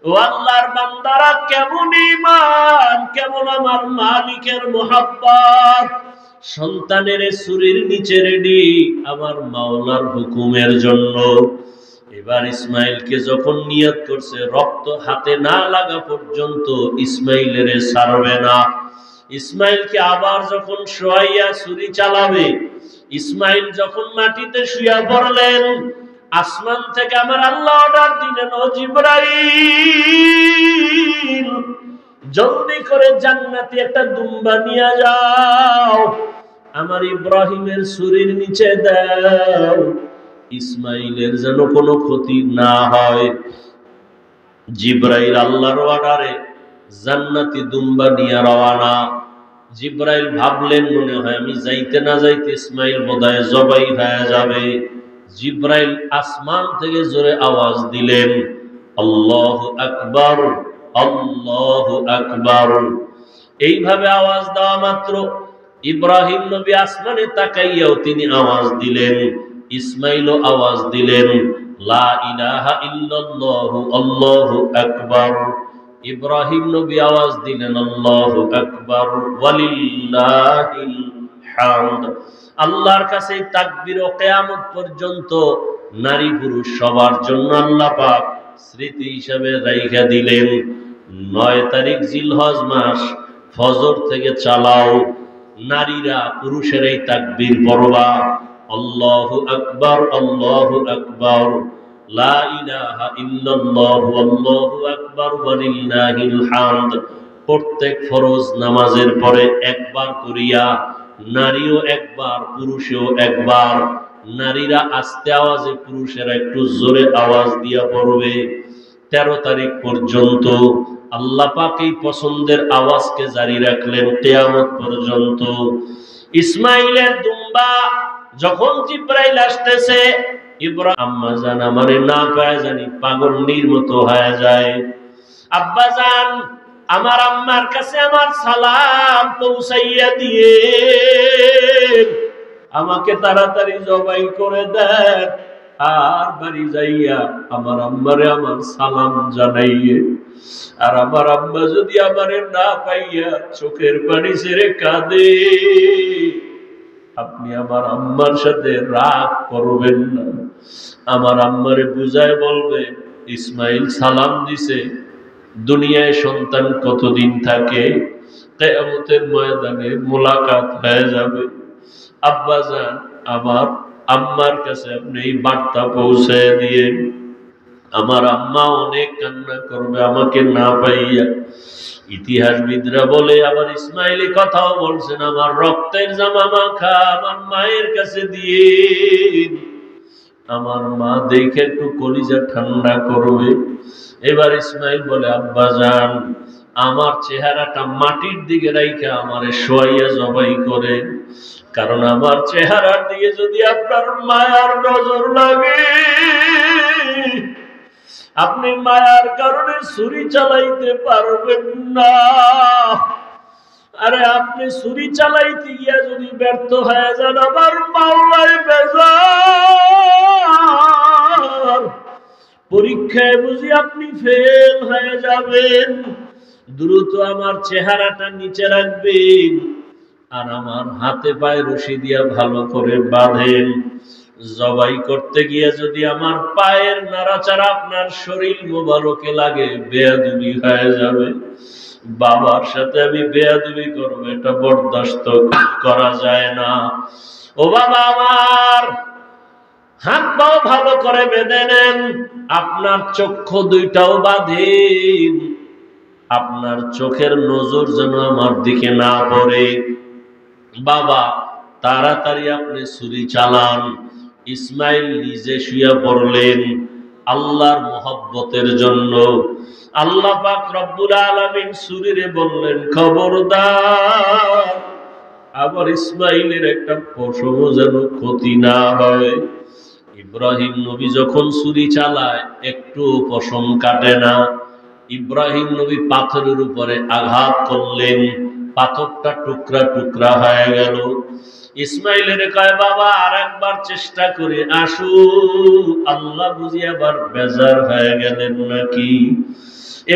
ও আল্লাহর বান্দারা, কেমন ঈমান, কেমন আমার মালিকের মুহাব্বত। সন্তানের ছুরির নিচে রেডি আমার মাওলার হুকুমের জন্য। এবার ইসমাইলকে যখন নিয়ত করছে রক্ত হাতে না লাগা পর্যন্ত ইসমাইলের ছাড়বে না। ইসমাইলকে আবার যখন শোয়াইয়া ছুরি চালাবে, ইসমাইল যখন মাটিতে শুয়া পড়লেন, আসমান থেকে আমার আল্লাহ অর্ডার দিলেন, ও জিবরাইল, জলদি করে জান্নাতি একটা দুম্বা নিয়ে যাও, আমার ইব্রাহিমের ছুরির নিচে দাও, ইসমাইলের যেন কোনো ক্ষতি না হয়। জিবরাইল আল্লাহর অর্ডারে জান্নাতি দুম্বা নিয়ে রওয়ানা। জিবরাইল ভাবলেন, মনে হয় আমি যাইতে না যাইতে ইসমাইল বোধহয় জবাই হয়ে যাবে। জিবরাইল আসমান থেকে জোরে আওয়াজ দিলেন, আল্লাহু আকবার, আল্লাহু আকবার। এইভাবে আওয়াজ দেওয়া মাত্র ইব্রাহিম নবী আসমানে তাকাইয়াও তিনি আওয়াজ দিলেন, ইসমাইলও আওয়াজ দিলেন, লা ইলাহা ইল্লাল্লাহু আল্লাহু আকবার। ইব্রাহিম নবী আওয়াজ দিলেন, আল্লাহু আকবার, ওয়ালিল্লাহিল হামদ। আল্লাহর কাছে তাকবীর ও কিয়ামত পর্যন্ত নারী পুরুষ সবার জন্য আল্লাহ পাক স্মৃতি হিসাবে রাইখা দিলেন। 9 তারিখ জিলহজ মাস, ফজর থেকে চালাও, নারীরা পুরুষের এই তাকবীর পড়বা, আল্লাহু আকবার, আল্লাহু আকবার, লা ইলাহা ইল্লাল্লাহু আল্লাহু আকবার, ওয়ালিল্লাহিল হামদ। প্রত্যেক ফরজ নামাজের পরে একবার করিয়া নারীও একবার, পুরুষেও একবার। নারীরা আস্তে আওয়াজে, পুরুষেরা একটু জোরে আওয়াজ দিয়া পড়বে। 13 তারিখ পর্যন্ত আল্লাহ পাক এই পছন্দের আওয়াজকে জারি রাখলেন কিয়ামত পর্যন্ত। ইসমাইলের দুম্বা যখন জিবরাইল আসতেছে, ইব্রাহিম আম্মা জান আমারে না পায় জানি পাগলনির মতো হয়ে যায়। আব্বা জান, আমার আম্মার কাছে আমার সালাম পৌঁছাইয়া দিয়ে আমাকে তাড়াতাড়ি জবাই করে দেন, আর বাড়ি যাইয়া আমার আম্মারে আমার সালাম জানাইয়ে। আর আমার আম্মা যদি আমারে না পাইয়া চোখের পানি ছেড়ে কাঁদে, আপনি আমার আম্মার সাথে রাগ করবেন না, আমার আম্মারে বুঝায় বলবে, ইসমাইল সালাম দিছে, দুনিয়ায় সন্তান কতদিন থাকে, কিয়ামতের ময়দানে মোলাকাত হয়ে যাবে। আব্বা জান, আমার আম্মার কাছে আপনি এই বার্তা পৌঁছে দিয়ে, আমার আম্মা অনেক কান্না করবে আমাকে না পাইয়া। ইতিহাসবিদরা বলে, আবার ইসমাইল কথাও বলছেন, আমার রক্তের জামা মাখা আমার মায়ের কাছে দিয়ে, আমার মা দেখে একটু কলিজা ঠান্ডা করবে। এবার ইসমাইল বলে, আব্বা জান, আমার চেহারাটা মাটির দিকে রাইখা আমারে শোয়াইয়া জবাই করে, কারণ আমার চেহারার দিকে যদি আপনার মায়ার নজর লাগে, আপনি মায়ার কারণে ছুরি চালাইতে পারবেন না। আরে আপনি ছুরি চালাইতে গিয়া যদি ব্যর্থ হয়ে যান, আমার মাওলাই বেজার, পরীক্ষায় বুঝি আপনি ফেল হয়ে যাবেন। দ্রুত আমার চেহারাটা নিচে রাখবেন, আর আমার হাতে পায়ে রশি দিয়া ভালো করে বাঁধেন। জবাই করতে গিয়ে যদি আমার পায়ের নাড়াচাড়া আপনার শরীর মোবারকে লাগে, বেয়াদবি হয়ে যাবে। বাবার সাথে আমি বেয়াদবি করবো, এটা বরদাস্ত করা যায় না। ও বাবা আমার, হাত পাও ভালো করে বেঁধে নেন, আপনার চক্ষু দুইটাও বাঁধেন, আপনার চোখের নজর যেন আমার দিকে না পড়ে। বাবা, তাড়াতাড়ি আপনি ছুরি চালান। ইসমাইল নিজে শুয়ে পড়লেন আল্লাহর মহব্বতের জন্য। আল্লাহ পাক রব্বুল আলামিন ছুরিরে বললেন, খবরদার, আবার ইসমাইলের একটা পশমও যেন ক্ষতি না হয়। ইব্রাহিম নবী যখন ছুরি চালায় একটু পশম কাটে না। ইব্রাহিম নবী পাথরের উপরে আঘাত করলেন, পাথরটা টুকরা টুকরা হয়ে গেল। ইসমাইলের কয় বাবা আর একবার চেষ্টা করে আসু। আল্লাহ বুঝি আবার বেজার হয়ে গেলেন নাকি।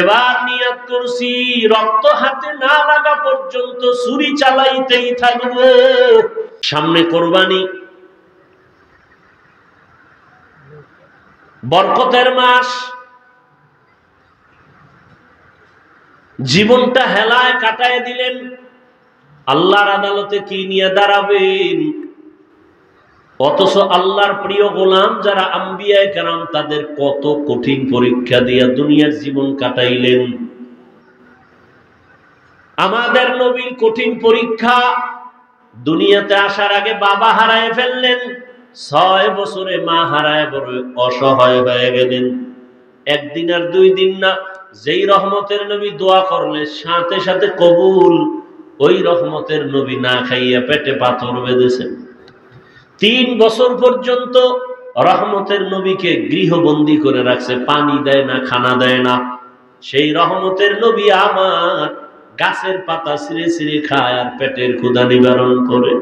এবার নিয়ত করছি রক্ত হাতে না লাগা পর্যন্ত ছুরি চালাইতেই থাকবো। সামনে কোরবানি, বরকতের মাস, জীবনটা হেলায় কাটায় দিলেন। আল্লাহর আদালতে কি নিয়ে দাঁড়াবেন? অথচ আল্লাহর প্রিয় গোলাম যারা আম্বিয়া কেরাম তাদের কত কঠিন পরীক্ষা দিয়ে দুনিয়ার জীবন কাটাইলেন। আমাদের নবীর কঠিন পরীক্ষা, দুনিয়াতে আসার আগে বাবা হারায় ফেললেন, 6 বছরে মা হারায় বড় অসহায় হয়ে গেলেন। একদিন আর 2 দিন না, যেই রহমতের নবী দোয়া করলে সাথে সাথে কবুল, ওই রহমতের নবী না খাইয়া পেটে পাথর বেঁধেছেন। 3 বছর পর্যন্ত রহমতের নবীকে গৃহবন্দী করে রাখছে, পানি দেয় না, খানা দেয় না। সেই রহমতের নবী আমার গাছের পাতা ছিঁড়ে ছিঁড়ে খায় আর পেটের ক্ষুধা নিবারণ করে।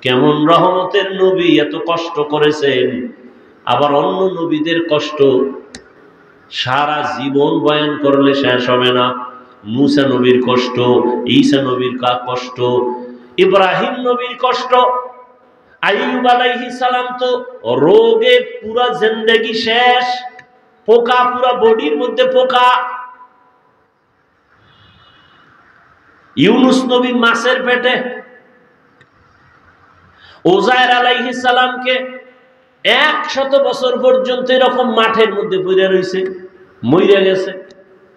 কেমন রহমতের নবী, এত কষ্ট করেছেন। আবার অন্য নবীদের কষ্ট সারা জীবন বয়ান করলে শেষ হবে না। মুসা নবীর কষ্ট, ঈসা নবীর কষ্ট, ইব্রাহিম নবীর কষ্ট, আইয়ুব আলাইহিস সালাম তো রোগে পুরা জিন্দেগি শেষ, পোকা পুরা বডির মধ্যে পোকা। ইউনুস নবী মাছের পেটে। উযায়ের আলাইহিস সালামকে 100 বছর পর্যন্ত এরকম মাঠের মধ্যে পড়ে রইছে, মইরা গেছে।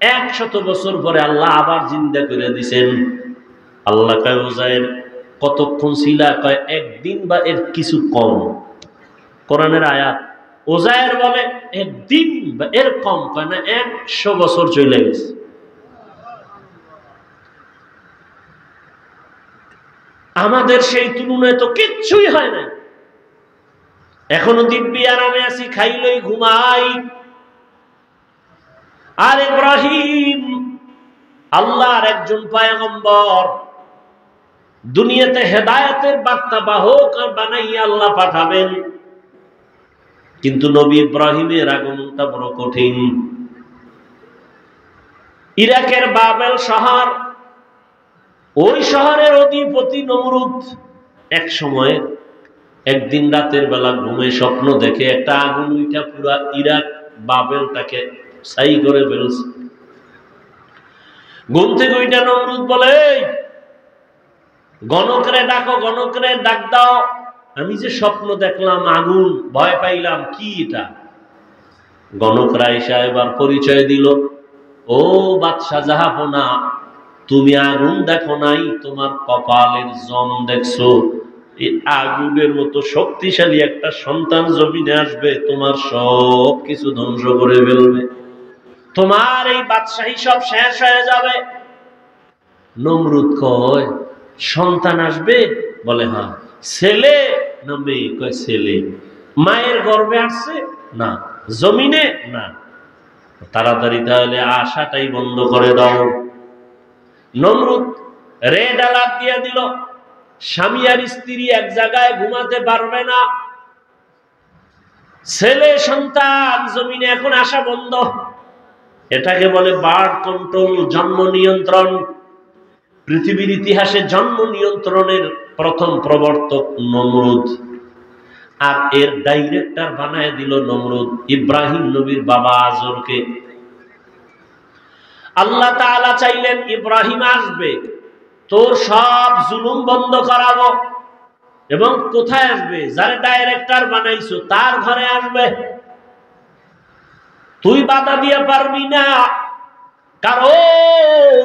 100 বছর পরে আল্লাহ আবার জিন্দা করে দিয়েছেন। আল্লাহ কয় উযায়ের কতক্ষণ ছিলা? কয় 1 দিন বা এর কিছু কম। কোরআনের আয়াত। উযায়ের বলে 1 দিন বা এর কম, কয় না 100 বছর চলে গেছে। আমাদের সেই তুলনায় তো কিচ্ছুই হয় না। এখনো দিব্যি আরামে আছি, খাইলই ঘুমাই। আর ইব্রাহিম আল্লাহর একজন পয়গম্বর, দুনিয়াতে হেদায়েতের বার্তা বাহক বানাইয়া আল্লাহ পাঠাবেন, কিন্তু নবী ইব্রাহিমের আগমনটা বড় কঠিন। ইরাকের বাবেল শহর, ওই শহরের অধিপতি নমরুদ এক সময় একদিন রাতের বেলা ঘুমে স্বপ্ন দেখে একটা আগুন উঠা পুরা ইরাক বাবেলটাকে ছাই করে ফেলছে। ঘুম থেকে ওইটা নমরুদ বলে, গণকরে ডাকো, গণকরে ডাক দাও, আমি যে স্বপ্ন দেখলাম আগুন, ভয় পাইলাম, কি এটা? গণকরা এসে এবার পরিচয় দিল, ও বাদশাহ জাহাপনা, তুমি আগুন দেখো নাই, তোমার কপালের জম দেখছো। এই আগুনের মতো শক্তিশালী একটা সন্তান জমিনে আসবে, তোমার সব কিছু ধ্বংস করে ফেলবে, তোমার এই বাদশাহী সব শেষ হয়ে যাবে। নমরুদ কয়, সন্তান আসবে? বলে হ্যাঁ। ছেলে না মেয়ে? কয় ছেলে। মায়ের গর্ভে আসছে? না। জমিনে? না। তাড়াতাড়ি তাহলে আশাটাই বন্ধ করে দাও। নমরুদ রেড অ্যালার্ট দিয়ে দিল, স্বামী আর স্ত্রী এক জায়গায় ঘুমাতে পারবে না, ছেলে সন্তান জমিনে এখন আসা বন্ধ। এটাকে বলে বার্থ কন্ট্রোল, জন্ম নিয়ন্ত্রণ। পৃথিবীর ইতিহাসে জন্ম নিয়ন্ত্রণের প্রথম প্রবর্তক নমরুদ, আর এর ডাইরেক্টর বানায় দিল নমরুদ ইব্রাহিম নবীর বাবা আজরকে। আল্লাহ তাআলা চাইলেন ইব্রাহিম আসবে, তোর সব জুলুম বন্ধ করাবো। এবং কোথায় আসবে? যারা ডাইরেক্টর বানাইছো তার ঘরে আসবে। তুই বাধা দিয়ে পারবি না, কারণ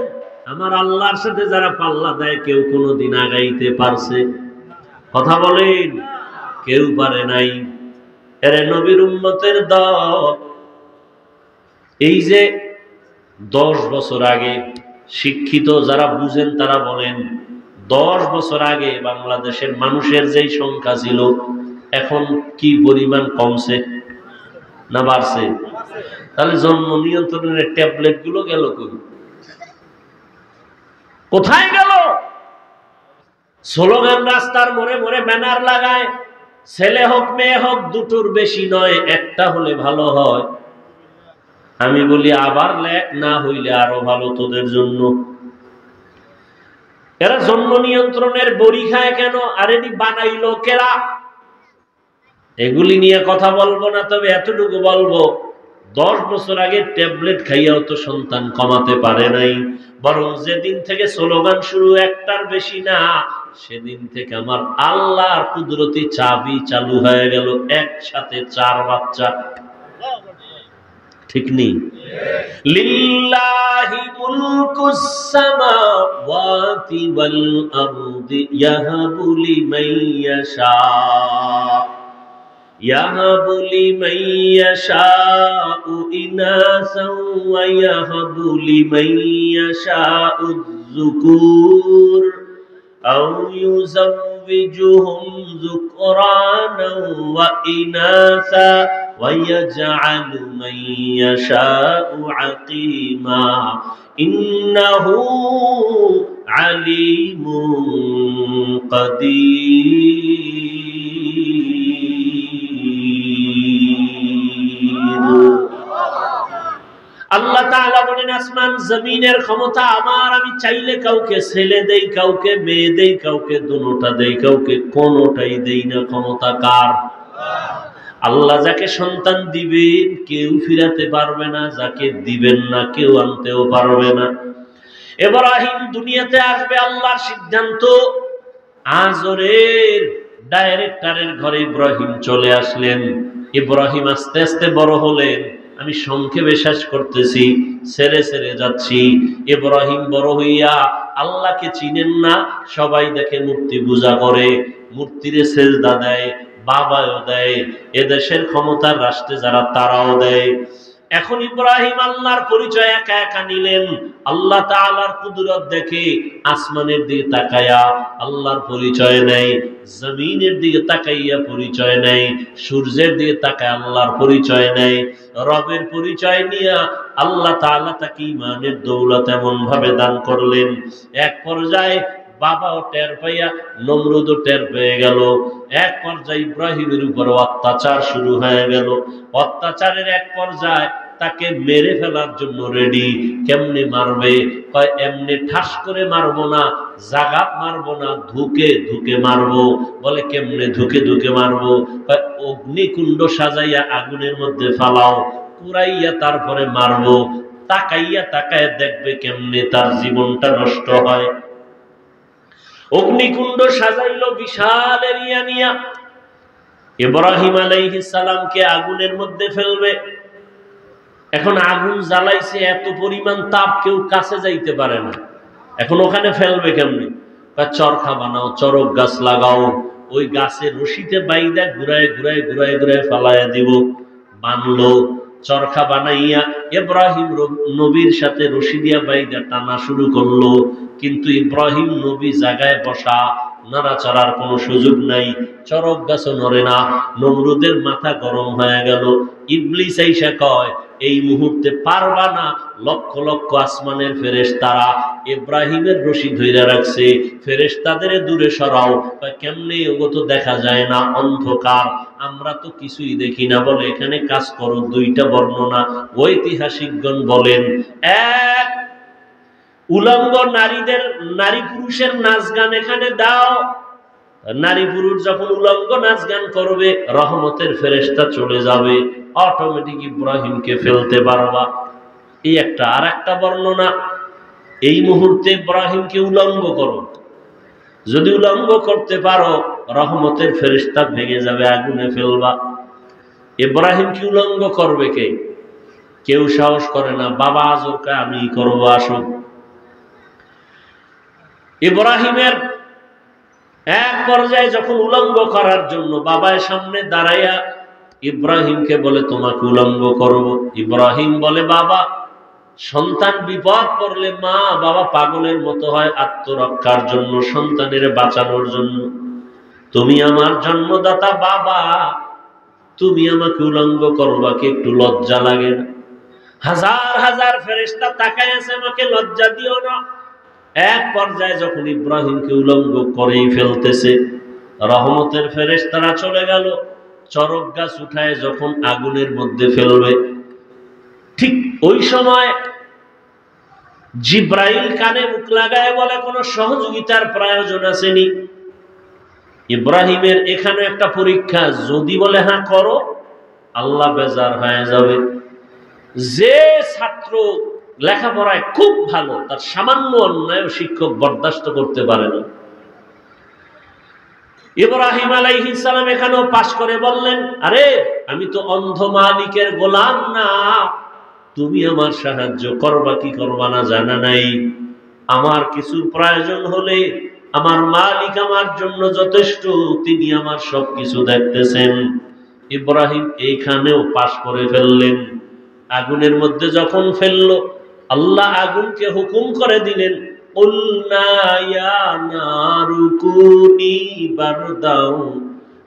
আমার আল্লাহর সাথে যারা পাল্লা দেয় কেউ কোনোদিন আগাইতে পারছে? কথা বলেন, কেউ পারে নাই। এরে নবীর উম্মতের দল, এই যে 10 বছর আগে, শিক্ষিত যারা বুঝেন তারা বলেন 10 বছর আগে বাংলাদেশের মানুষের যেই সংখ্যা ছিল এখন কি পরিমাণ কমছে না বাড়ছে? তাহলে জন্ম নিয়ন্ত্রণের ট্যাবলেট গুলো গেল কই? কোথায় গেল? স্লোগান রাস্তার মোড়ে মোড়ে ব্যানার লাগায়, ছেলে হোক মেয়ে হোক দুটোর বেশি নয়, একটা হলে ভালো হয়। আমি বলি আবার লেখ না হইলে আরো ভালো তোদের জন্য। এরা জন্ম নিয়ন্ত্রণের বড়ি খায় কেন? আর এটি বানাইলো কেরা? এগুলি নিয়ে কথা বলবো না, তবে এতটুকু বলবো, 10 বছর আগে ট্যাবলেট খাইয়াও তো সন্তান কমাতে পারে নাই, বরং যেদিন থেকে স্লোগান শুরু একটার বেশি না, সেদিন থেকে আমার আল্লাহর কুদরতি চাবি চালু হয়ে গেল, একসাথে 4 বাচ্চা। ঠিক নেই? লিল্লাহি মুলকুস সামাওয়াতি ওয়াল আরদি ইয়াহাবু লিমান ইয়াশা ইয়াহাবু লিমান ইয়াশাউ ইনাসাও ওয়া ইয়াহাবু লিমান ইয়াশাউ যুকুর আও ইউযাওবিজুহুম যুকরানাও ওয়া ইনাসা وَيَجْعَلُ مَن يَشَاءُ عَقِيمًا إِنَّهُ عَلِيمٌ قدير। আল্লাহ তাআলা বলেন, আসমান জমিনের ক্ষমতা আমার, আমি চাইলে কাউকে ছেলে দেই, কাউকে মেয়ে দেই, কাউকে দুটোটা দেই, কাউকে কোনোটাই দেই না। ক্ষমতা কার? আল্লাহ যাকে সন্তান দিবেন কেউ ফিরাতে পারবে না, যাকে দিবেন না কেউ আনতেও পারবে না। ইব্রাহিম দুনিয়াতে আসবে, আল্লাহর সিদ্ধান্ত। আজরের ডাইরেক্টরের ঘরে ইব্রাহিম চলে আসলেন। ইব্রাহিম আস্তে আস্তে বড় হলেন। আমি সংক্ষেপে শেষ করতেছি, ছেড়ে ছেড়ে যাচ্ছি। ইব্রাহিম বড় হইয়া আল্লাহকে চিনেন না, সবাই দেখে মূর্তি পূজা করে, মূর্তিরে সেজদা দেয়, বাবাও দেয়, এদেশের ক্ষমতার রাষ্ট্রে যারা তারাও দেয়। এখন ইব্রাহিম আল্লাহর পরিচয় একা একা নিলেন। আল্লাহ তাআলার কুদরত দেখে আসমানের দিকে তাকায়া আল্লাহর পরিচয় নেয়, জমিনের দিকে তাকাইয়া পরিচয় নেয়, সূর্যের দিকে তাকায় আল্লাহর পরিচয় নেয়। রবের পরিচয় নিয়ে আল্লাহ তাআলা তাকে ঈমানের দৌলত এমন ভাবে দান করলেন, এক পর্যায়ে বাবাও টের পাইয়া নমরুদও টের পেয়ে গেল। এক পর্যায়ে ইব্রাহিমের উপর অত্যাচার শুরু হয়ে গেল। অত্যাচারের এক পর্যায়ে তাকে মেরে ফেলার জন্য রেডি। কেমনে মারবে? কয় এমনি ঠাস করে মারবো না, জাগাত মারবো না, ধুকে ধুকে মারবো। বলে কেমনে ধুকে ধুকে মারবো? কয় অগ্নিকুণ্ড সাজাইয়া আগুনের মধ্যে ফালাও, পুরাইয়া তারপরে মারবো। তাকাইয়া তাকায় দেখবে কেমনে তার জীবনটা নষ্ট হয়। অগ্নিকুণ্ড সাজাইলো বিশাল এরিয়া নিয়া। ইব্রাহিম আলাইহিস সালামকে আগুনের মধ্যে ফেলবে। এখন আগুন জ্বালাইছে, এত পরিমাণ তাপ, কেউ কাছে যাইতে পারে না। এখন ওখানে ফেলবে কেমনে? চরখা বানাও, চরক গাছ লাগাও, ওই গাছের রশিতে বাইদা ঘুরায় ঘুরায় ঘুরায় ঘুরায় ফালাইয়া দিব। বানলো, চরখা বানাইয়া ইব্রাহিম নবীর সাথে রশি দিয়া বাইদা টানা শুরু করলো। কিন্তু ইব্রাহিম নবী জায়গায় বসা, নাড়াচাড়ার কোনো সুযোগ নাই, চরক গাছও নড়ে না। নমরুদের মাথা গরম হয়ে গেল। ইবলিস আইসা কয়, এই মুহূর্তে পারবা না। লক্ষ লক্ষ আসমানের ফেরেশতারা ইব্রাহিমের রশি ধইরা রাখছে, ফেরেশতাদের দূরে সরাও। কেমনে? ওগো তো দেখা যায় না, অন্ধকার, আমরা তো কিছুই দেখি না। বলে এখানে কাজ করো, দুইটা বর্ণনা ঐতিহাসিকগণ বলেন। এক, উলঙ্গ নারীদের, নারী পুরুষের নাচ গান এখানে দাও। নারী পুরুষ যখন উলঙ্গ নাচ গান করবে, রহমতের ফেরেশতা চলে যাবে, অটোমেটিক ইব্রাহিমকে ফেলতে পারবা। এই একটা। আর একটা বর্ণনা, এই মুহূর্তে ইব্রাহিমকে উলঙ্গ করো, যদি উলঙ্গ করতে পারো রহমতের ফেরেশতা ভেঙে যাবে, আগুনে ফেলবা। ইব্রাহিমকে উলঙ্গ করবে কে? কেউ সাহস করে না। বাবা আজরকে আমি করবো, আসো। ইব্রাহিমের এক পর্যায়ে যখন উলঙ্গ করার জন্য বাবার সামনে দাঁড়াইয়া ইব্রাহিমকে বলে, তোমাকে উলঙ্গ করব। ইব্রাহিম বলে, বাবা, সন্তান বিপদ পড়লে মা বাবা পাগলের মতো হয় আত্মরক্ষার জন্য, সন্তানের বাঁচানোর জন্য। তুমি আমার জন্মদাতা বাবা, তুমি আমাকে উলঙ্গ করবা, কি একটু লজ্জা লাগে না? হাজার হাজার ফেরেশতা তাকায় আছে, আমাকে লজ্জা দিও না। এক পর্যায়ে যখন ইব্রাহিমকে উলঙ্গ করেই ফেলতেছে, রহমতের ফেরেশতারা চলে গেল। চরক গাছ উঠায় যখন আগুনের মধ্যে ফেলবে, ঠিক ওই সময় জিব্রাইল কানে মুখ লাগায় বলে, কোনো সহযোগিতার প্রয়োজন আসেনি। ইব্রাহিমের এখানে একটা পরীক্ষা, যদি বলে হ্যাঁ করো, আল্লাহ বেজার হয়ে যাবে। যে ছাত্র লেখাপড়ায় খুব ভালো, তার সামান্য অন্যায় শিক্ষক বরদাস্ত করতে পারে না। ইব্রাহিম আলাইহিস সালাম এখানেও পাশ করে বললেন, আরে আমি তো অন্ধ মালিকের গোলাম না, তুমি আমার সাহায্য করবা কি করবা না জানা নাই। আমার কিছু প্রয়োজন হলে আমার মালিক আমার জন্য যথেষ্ট, তিনি আমার সবকিছু দেখতেছেন। ইব্রাহিম এইখানেও পাশ করে ফেললেন। আগুনের মধ্যে যখন ফেললো, আল্লাহ আগুনকে হুকুম করে দিলেন, কুলনা ইয়া নারু কুনি বারদাও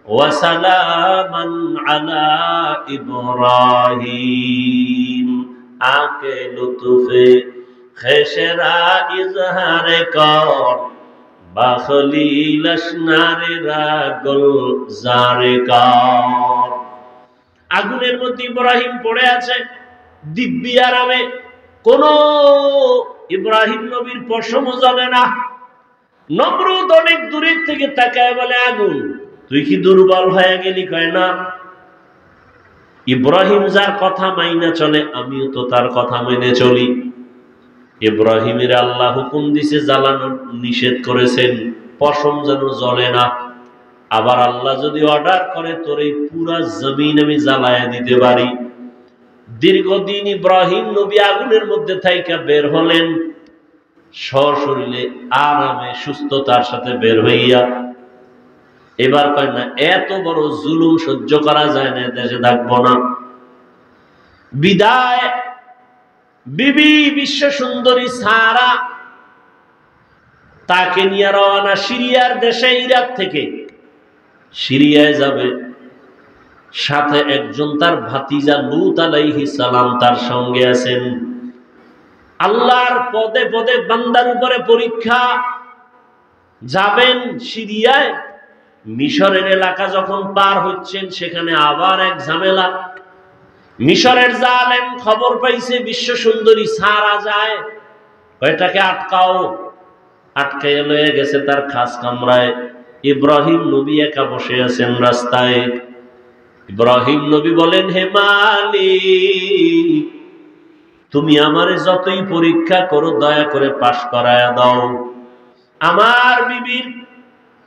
ওয়া সালামান আলা ইব্রাহিম। আকে লুতুফে খেশরা ইজহারে কর, বাখলিল আসনারে রাগল জারে কর। আগুনের মধ্যে ইব্রাহিম পড়ে আছে দিব্যি আরামে, কোন ইব্রাহিম নবীর পশমও জ্বলে না। নমরুদ অনেক দূরের থেকে তাকায় বলে, আগুন তুই কি দুর্বল হয়ে গেলি? কয় না, ইব্রাহিম যার কথা মাইনা চলে, আমিও তো তার কথা মেনে চলি। ইব্রাহিমের আল্লাহ হুকুম দিছে জ্বালানো, নিষেধ করেছেন পশম যেন জ্বলে না। আবার আল্লাহ যদি অর্ডার করে, তোর এই পুরা জমিন আমি জ্বালায় দিতে পারি। দীর্ঘদিন ইব্রাহিম নবী আগুনের মধ্যে থাইকা বের হলেন, সশরীরে আরামে সুস্থতার সাথে বের হইয়া। এবার কয় না, এত বড় জুলুম সহ্য করা যায় না, দেশে থাকবো না। বিদায় বিবি বিশ্ব সুন্দরী সারা, তাকে নিয়ে রওনা সিরিয়ার দেশে, ইরাক থেকে সিরিয়ায় যাবে। সাথে একজন তার ভাতিজা লূত আলাইহিস সালাম তার সঙ্গে আছেন। আল্লাহর পদে পদে বান্দার উপরে পরীক্ষা। যাবেন সিরিয়ায়, মিশরের এলাকা যখন পার হচ্ছেন, সেখানে আবার এক ঝামেলা। মিশরের জালেম খবর পাইছে বিশ্ব সুন্দরী সারা যায়, এটাকে আটকাও। আটকাইয়া লয়ে গেছে তার খাস কামরায়। ইব্রাহিম নবী একা বসে আছেন রাস্তায়। ইব্রাহিম নবী বলেন, হে মালিক, তুমি আমারে যতই পরীক্ষা করো, দয়া করে পাশ করায়া দাও। আমার বিবির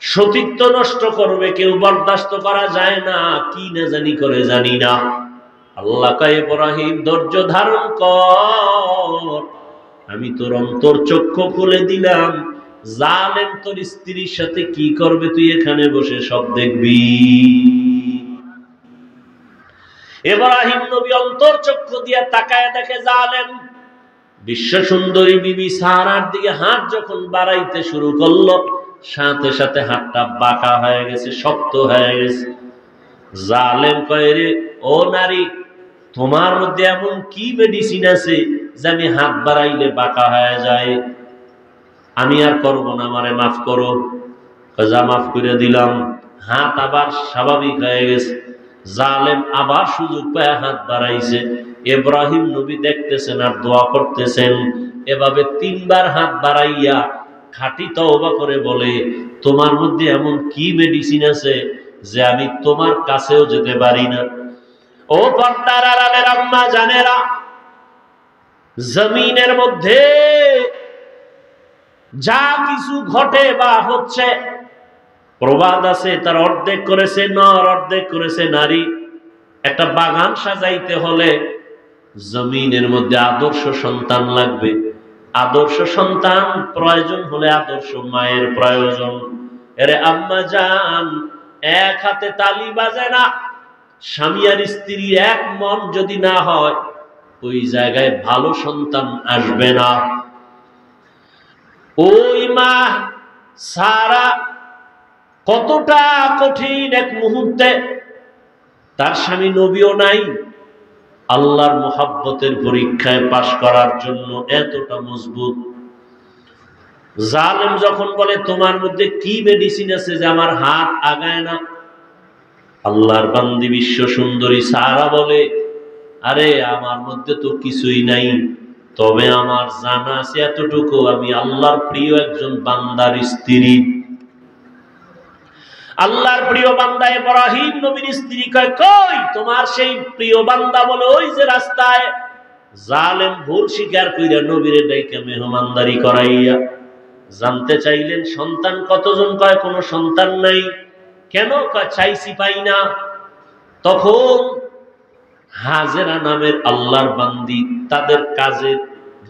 সতীত্ব নষ্ট করবে কেউ, বরদাস্ত করা যায় না। কি না জানি করে জানি না। আল্লাহ কয়, ইব্রাহিম ধৈর্য ধারণ কর, আমি তোর অন্তর চক্ষু খুলে দিলাম। জালেম তোর স্ত্রীর সাথে কি করবে তুই এখানে বসে সব দেখবি। ইব্রাহিম নবী অন্তর চক্ষু দিয়ে তাকায় দেখে, জালেম বিশ্ব সুন্দরী বিবি সারার দিকে হাত যখন বাড়াইতে শুরু করলো, সাথে সাথে হাতটা বাঁকা হয়ে গেছে, শক্ত হয়ে গেছে। জালেম কয়, রে ও নারী, তোমার মধ্যে এমন কি মেডিসিন আছে যে আমি হাত বাড়াইলে বাঁকা হয়ে যায়? আমি আর করবো না, আমারে মাফ করো। যা, মাফ করে দিলাম। হাত আবার স্বাভাবিক হয়ে গেছে। জালেম আবার সুযোগ পায় হাত বাড়াইছে। ইব্রাহিম নবী দেখতেছেন আর দোয়া করতেছেন। এভাবে 3 বার হাত বাড়াইয়া খাঁটি তওবা করে বলে, তোমার মধ্যে এমন কি মেডিসিন আছে যে আমি তোমার কাছেও যেতে পারি না? ও পর্দার আড়ালের আম্মা জানেরা, জমিনের মধ্যে যা কিছু ঘটে বা হচ্ছে, প্রবাদ আছে, তার অর্ধেক করেছে নর, অর্ধেক করেছে নারী। একটা বাগান সাজাইতে হলে জমিনের মধ্যে আদর্শ সন্তান লাগবে। আদর্শ সন্তান প্রয়োজন হলে আদর্শ মায়ের প্রয়োজন। এরে আম্মা জান, এক হাতে তালি বাজে না। স্বামী আর স্ত্রী এক মন যদি না হয়, ওই জায়গায় ভালো সন্তান আসবে না। ওই মা সারা কতটা কঠিন এক মুহূর্তে, তার স্বামী নবীও নাই, আল্লাহর মুহাব্বতের পরীক্ষায় পাশ করার জন্য এতটা মজবুত। জালেম যখন বলে তোমার মধ্যে কি মেডিসিন আছে যে আমার হাত আগায় না, আল্লাহর বান্দি বিশ্ব সুন্দরী সারা বলে আরে আমার মধ্যে তো কিছুই নাই, তবে আমার জানা আছে এতটুকু, আমি আল্লাহর প্রিয় একজন বান্দার স্ত্রী। আল্লাহর প্রিয় বান্দা ইব্রাহিম নবীর স্ত্রী কয় কই তোমার সেই প্রিয় বান্দা বলে ওই যে রাস্তায়। জালেম ভুল স্বীকার কইরা নবীরে ডাইকা মেহমানদারি করাইয়া জানতে চাইলেন সন্তান কতজন, কয় কোনো সন্তান নাই। কেন? কয় চাইছি পাই না। তখন হাজেরা নামের আল্লাহর বান্দি তাদের কাজের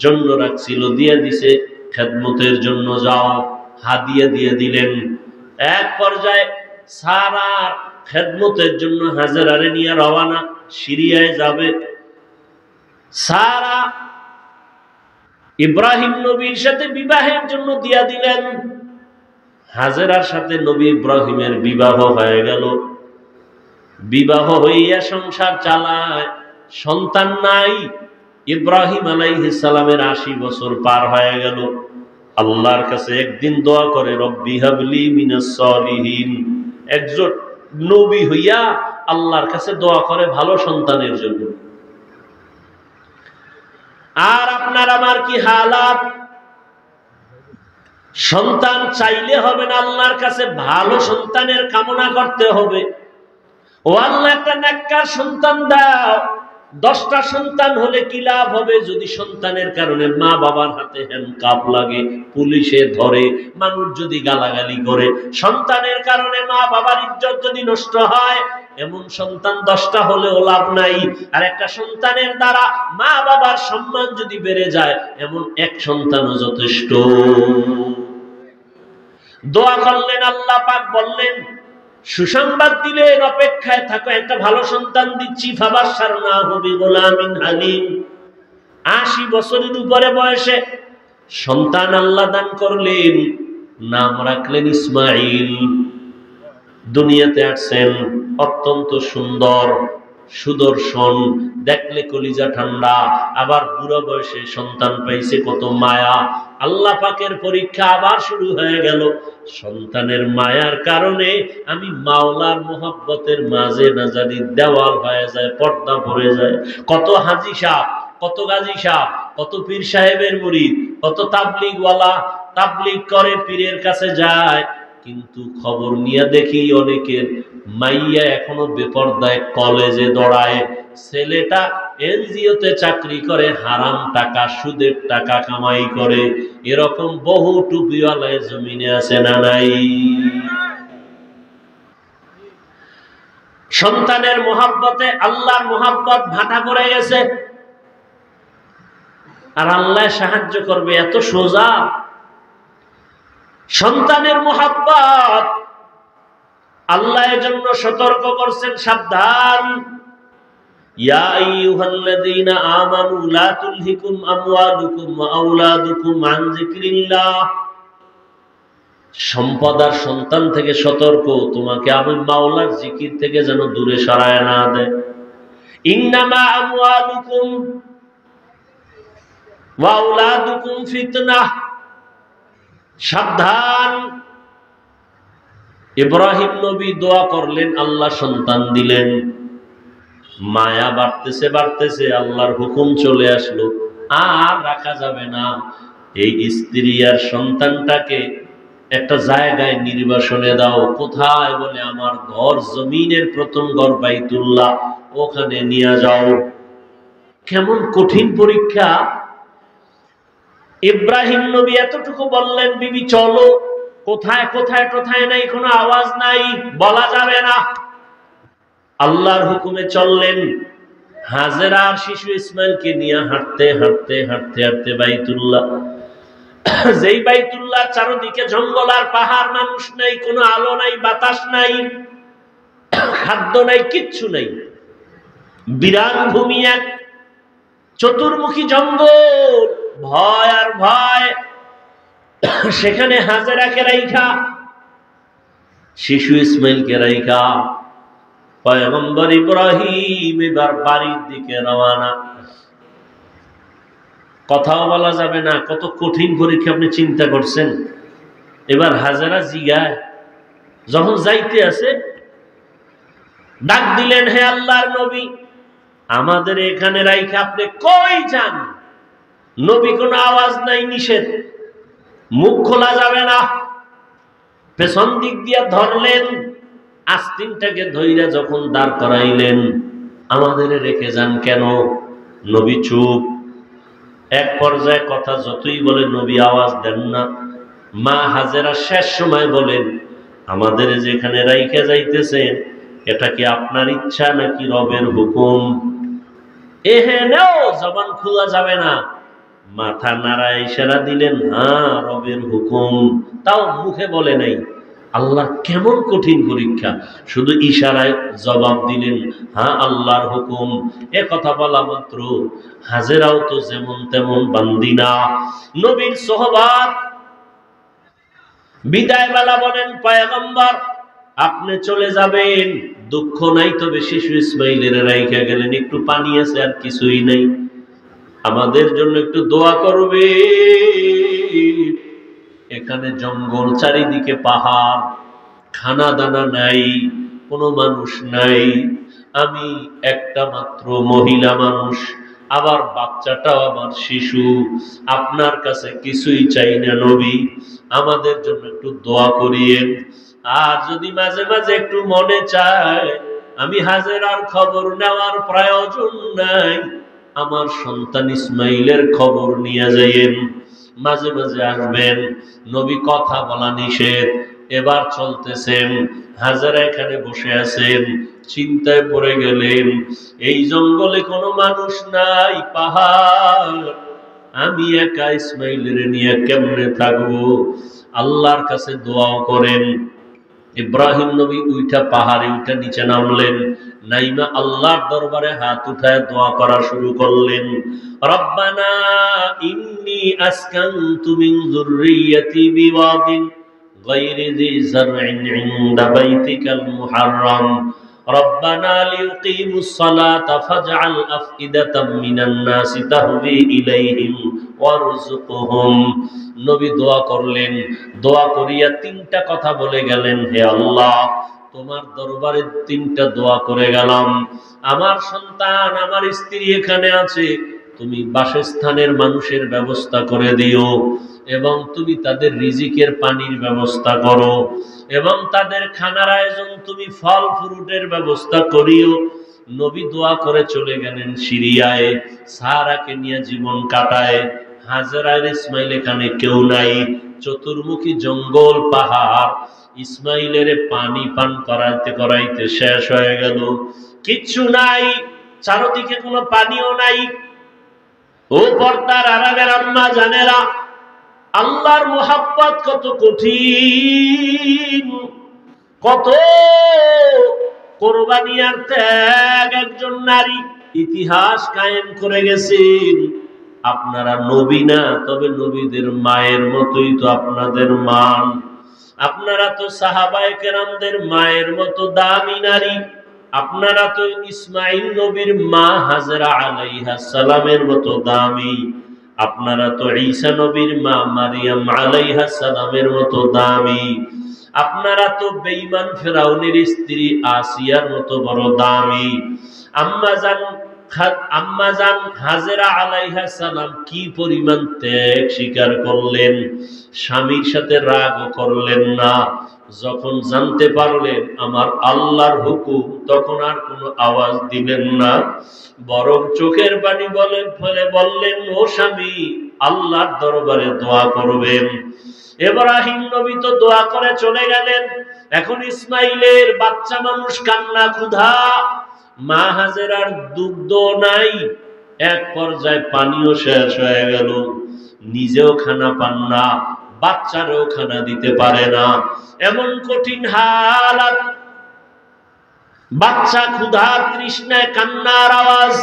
জন্য রাখছিল, দিয়ে দিছে খেদমতের জন্য, যাও হাদিয়া দিয়ে দিলেন। এক পর্যায়ে সারা খেদমতের জন্য হাজেরারে নিয়ে রওয়ানা, সিরিয়ায় যাবে। সারা ইব্রাহিম নবীর সাথে বিবাহের জন্য দিয়া দিলেন। হাজেরার সাথে নবী ইব্রাহিমের বিবাহ হয়ে গেল। বিবাহ হইয়া সংসার চালায়, সন্তান নাই। ইব্রাহিম আলাইহিস সালামের ৮০ বছর পার হয়ে গেল। আল্লাহর কাছে একদিন দোয়া করে রব্বি হাবলি মিনাস সলিহিন। একজন নবী হইয়া আল্লাহর কাছে দোয়া করে ভালো সন্তানের জন্য। আর আপনার আমার কি হালাত? সন্তান চাইলে হবে না, আল্লাহর কাছে ভালো সন্তানের কামনা করতে হবে। ও আল্লাহ একটা নেককার সন্তান দাও। 10টা সন্তান হলে কি লাভ হবে যদি সন্তানের কারণে মা বাবার হাতে হ্যান্ডকাপ লাগে, পুলিশে ধরে, মানুষ যদি গালাগালি করে, সন্তানের কারণে মা বাবার ইজ্জত যদি নষ্ট হয়, এমন সন্তান 10টা হলেও লাভ নাই। আর একটা সন্তানের দ্বারা মা বাবার সম্মান যদি বেড়ে যায়, এমন এক সন্তানও যথেষ্ট। দোয়া করলেন, আল্লাহ পাক বললেন সুসংবাদ দিলেন অপেক্ষায় থাকো, একটা ভালো সন্তান দিচ্ছি। ফাবাশশারনাহু বিগুলামিন হালিম। ৮০ বছরের উপরে বয়সে সন্তান আল্লাহ দান করলেন, নাম রাখলেন ইসমাঈল। দুনিয়াতে আসছেন অত্যন্ত সুন্দর, সুদর্শন, দেখলে কলিজা ঠান্ডা। আবার বুড়ো বয়সে সন্তান পাইছে, কত মায়া। আল্লাহ পাকের পরীক্ষা আবার শুরু হয়ে গেল। সন্তানের মায়ার কারণে আমি মাওলার মোহাব্বতের মাঝে না জানি দেওয়াল হয়ে যায়, পর্দা পড়ে যায়। কত হাজি সাহেব, কত গাজী সাহেব, কত পীর সাহেবের মুরিদ, কত তাবলিগওয়ালা তাবলিগ করে, পীরের কাছে যায়, কিন্তু খবর নিয়ে দেখি অনেকের মাইয়া এখনো বেপরদায় কলেজে দৌড়ায়, ছেলেটা এনজিওতে চাকরি করে, হারাম টাকা সুদের টাকা কামাই করে। এরকম বহু টুপিওয়ালায় জমিনে আছে না নাই? সন্তানের মোহাব্বতে আল্লাহর মোহাব্বত ভাটা করে গেছে। আর আল্লাহ সাহায্য করবে এত সোজা। সন্তানের মোহাব্বত আল্লাহ এজন্য সতর্ক করছেন, সাবধান। ইয়া আইয়ুহাল্লাযীনা আমানু লা তুলহিকুম আমওয়ালুকুম ওয়া আওলাদুকুম আন যিকরিল্লাহ। সম্পদ আর সন্তান থেকে সতর্ক, তোমাকে আমি মাওলার জিকির থেকে যেন দূরে সরায় না দেয়। ইন্নামা আমওয়ালুকুম ওয়া আওলাদুকুম ফিতনাহ। সাবধান। ইব্রাহিম নবী দোয়া করলেন, আল্লাহ সন্তান দিলেন। মায়া বাড়তেছে বাড়তেছে, আল্লাহর হুকুম চলে আসলো, আর রাখা যাবে না। এই স্ত্রী আর সন্তানটাকে একটা জায়গায় নির্বাসনে দাও। কোথায়? বলে আমার ঘর, জমিনের প্রথম ঘর বাইতুল্লাহ, ওখানে নিয়ে যাও। কেমন কঠিন পরীক্ষা! ইব্রাহিম নবী এতটুকু বললেন, বিবি চলো। কোথায় কোথায় কোথায় নাই, কোনো আওয়াজ নাই, বলা যাবে না। আল্লাহর হুকুমে চললেন। হাজেরা আর শিশু ইসমাইলকে নিয়ে হাঁটতে হাঁটতে হাঁটতে হাঁটতে বাইতুল্লাহ, যেই বাইতুল্লাহ চারদিকে জঙ্গল আর পাহাড়, মানুষ নাই, কোনো আলো নাই, বাতাস নাই, খাদ্য নাই, কিচ্ছু নাই, বিরান ভূমি, এক চতুর্মুখী জঙ্গল, ভয় আর ভয়। সেখানে হাজেরাকে রাইখা, শিশু ইসমাইলকে রাইখা পয়গম্বর ইব্রাহিম এবার বাড়ির দিকে রওনা। কথাও বলা যাবে না। কত কঠিন পরীক্ষা আপনি চিন্তা করছেন। এবার হাজেরা জিগায়, যখন যাইতে আছে ডাক দিলেন, হে আল্লাহর নবী, আমাদের এখানে রাইখে আপনি কই যান? নবী কোনো আওয়াজ নাই, নিষেধ, মুখ খোলা যাবে না। পেছন দিক দিয়া ধরলেন, আস্তিনটাকে ধইরা যখন দাঁড় করাইলেন, আমাদের রেখে যান কেন? নবী চুপ। এক পর্যায়ে কথা যতই বলে নবী আওয়াজ দেন না। মা হাজেরা শেষ সময় বলেন, আমাদের যেখানে রাইখে যাইতেছেন এটা কি আপনার ইচ্ছা নাকি রবের হুকুম? এহেনেও জবান খোলা যাবে না। মাথা নাড়ায় ইশারা দিলেন, হ্যাঁ রবের হুকুম। তাও মুখে বলে নাই। আল্লাহ কেমন কঠিন পরীক্ষা, শুধু ইশারায় জবাব দিলেন, হ্যাঁ আল্লাহর হুকুম। এ কথা বলা মাত্র হাজেরাও তো যেমন তেমন বান্দি না, নবীর সোহবাত। বিদায় বেলা বলেন, পয়গম্বর আপনি চলে যাবেন, দুঃখ নাই, তবে শিশু ইসমাইলের রাইখা গেলেন, একটু পানি আছে আর কিছুই নাই, আমাদের জন্য একটু দোয়া করবে। এখানে জঙ্গল, চারিদিকে পাহাড়, খানা দানা নাই, কোনো মানুষ নাই, আমি একটা মাত্র মহিলা মানুষ, আবার বাচ্চাটাও আমার শিশু, আপনার কাছে কিছুই চাই না নবী, আমাদের জন্য একটু দোয়া করিয়েন। আর যদি মাঝে মাঝে একটু মনে চায় আমি হাজেরার খবর নেওয়ার প্রয়োজন নাই, আমার সন্তান ইসমাইলের খবর নিয়ে যাইয়েন, মাঝে মাঝে আসবেন। নবী কথা বলা নিষেধ। এবার চলতেছেন, হাজেরা এখানে বসে আছেন, চিন্তায় পড়ে গেলেন, এই জঙ্গলে কোনো মানুষ নাই, পাহাড়, আমি একা ইসমাইলের নিয়ে কেমনে থাকবো? আল্লাহর কাছে দোয়াও করেন। ইব্রাহিম নবী উইঠা পাহাড়ে উঠে নিচে নামলেন, নাইমা আল্লাহর দরবারে হাত উঠায় দোয়া করা শুরু করলেন। রব্বানা ইন্নী আসকানতু মিন যুররিয়্যাতি বিওয়াদিন গায়রি যি যারইন ইনদা বাইতিকাল মুহাররাম রব্বানা লিয়ুকিমুস সালাতা ফাজআল আফইদাতাম মিনান নাসি তাহবি ইলাইহিম ওয়ারযুকহুম। নবী দোয়া করলেন, দোয়া করিয়া তিনটা কথা বলে গেলেন, হে আল্লাহ, তোমার দরবারে তিনটা দোয়া করে গেলাম। আমার সন্তান, আমার স্ত্রী এখানে আছে, তুমি বাসস্থানের মানুষের ব্যবস্থা করে দিও, এবং তুমি তাদের রিজিকের পানির ব্যবস্থা করো, এবং তাদের খানার আয়োজন তুমি ফল ফ্রুটের ব্যবস্থা করিও। নবী দোয়া করে চলে গেলেন সিরিয়ায়, সারাকে নিয়ে জীবন কাটায়। হাজেরা আর ইসমাইল এখানে কেউ নাই, চতুর্মুখী জঙ্গল, পাহাড়। ইসমাইলের পানি পান করাইতে করাইতে শেষ হয়ে গেল, কিচ্ছু নাই, চারদিকে কোনো পানিও নাই। ও পর্দার আড়ালের আম্মা জানেরা, আল্লাহর মুহাব্বত কত কঠিন, কত কোরবানি আর ত্যাগ একজন নারী ইতিহাস কায়েম করে গেছেন। আপনারা নবী না, তবে নবীদের মায়ের মতোই তো আপনাদের মান। আপনারা তো সাহাবায়ে কেরামদের মায়ের মতো দামি নারী। আপনারা তো ইসমাইল নবীর মা হাজেরা আলাইহিস সালামের মতো দামি। আপনারা তো ঈসা নবীর মা মারিয়াম আলাইহিস সালামের মতো দামি। আপনারা তো বেঈমান ফেরাউনের স্ত্রী আসিয়ার মতো বড় দামি। আম্মাজান হাজেরা আলাইহিস সালাম কি পরিমাণ ত্যাগ স্বীকার করলেন, স্বামীর সাথে রাগও করলেন না। যখন জানতে পারলেন আমার আল্লাহর হুকুম, তখন আর কোনো আওয়াজ দিলেন না, বরং চোখের পানি ফেলে বললেন, ও স্বামী, আল্লাহর দরবারে দোয়া করবেন। ইব্রাহিম নবী তো দোয়া করে চলে গেলেন, এখন ইসমাইলের বাচ্চা মানুষ কান্না ক্ষুধা, মা হাজেরার দুগ্ধ নাই, এক পর্যায়ে পানিও শেষ হয়ে গেল, নিজেও খানা পান না, বাচ্চারও খানা দিতে পারে না, এমন কঠিন হালাত। বাচ্চা ক্ষুধা তৃষ্ণায় কান্নার আওয়াজ।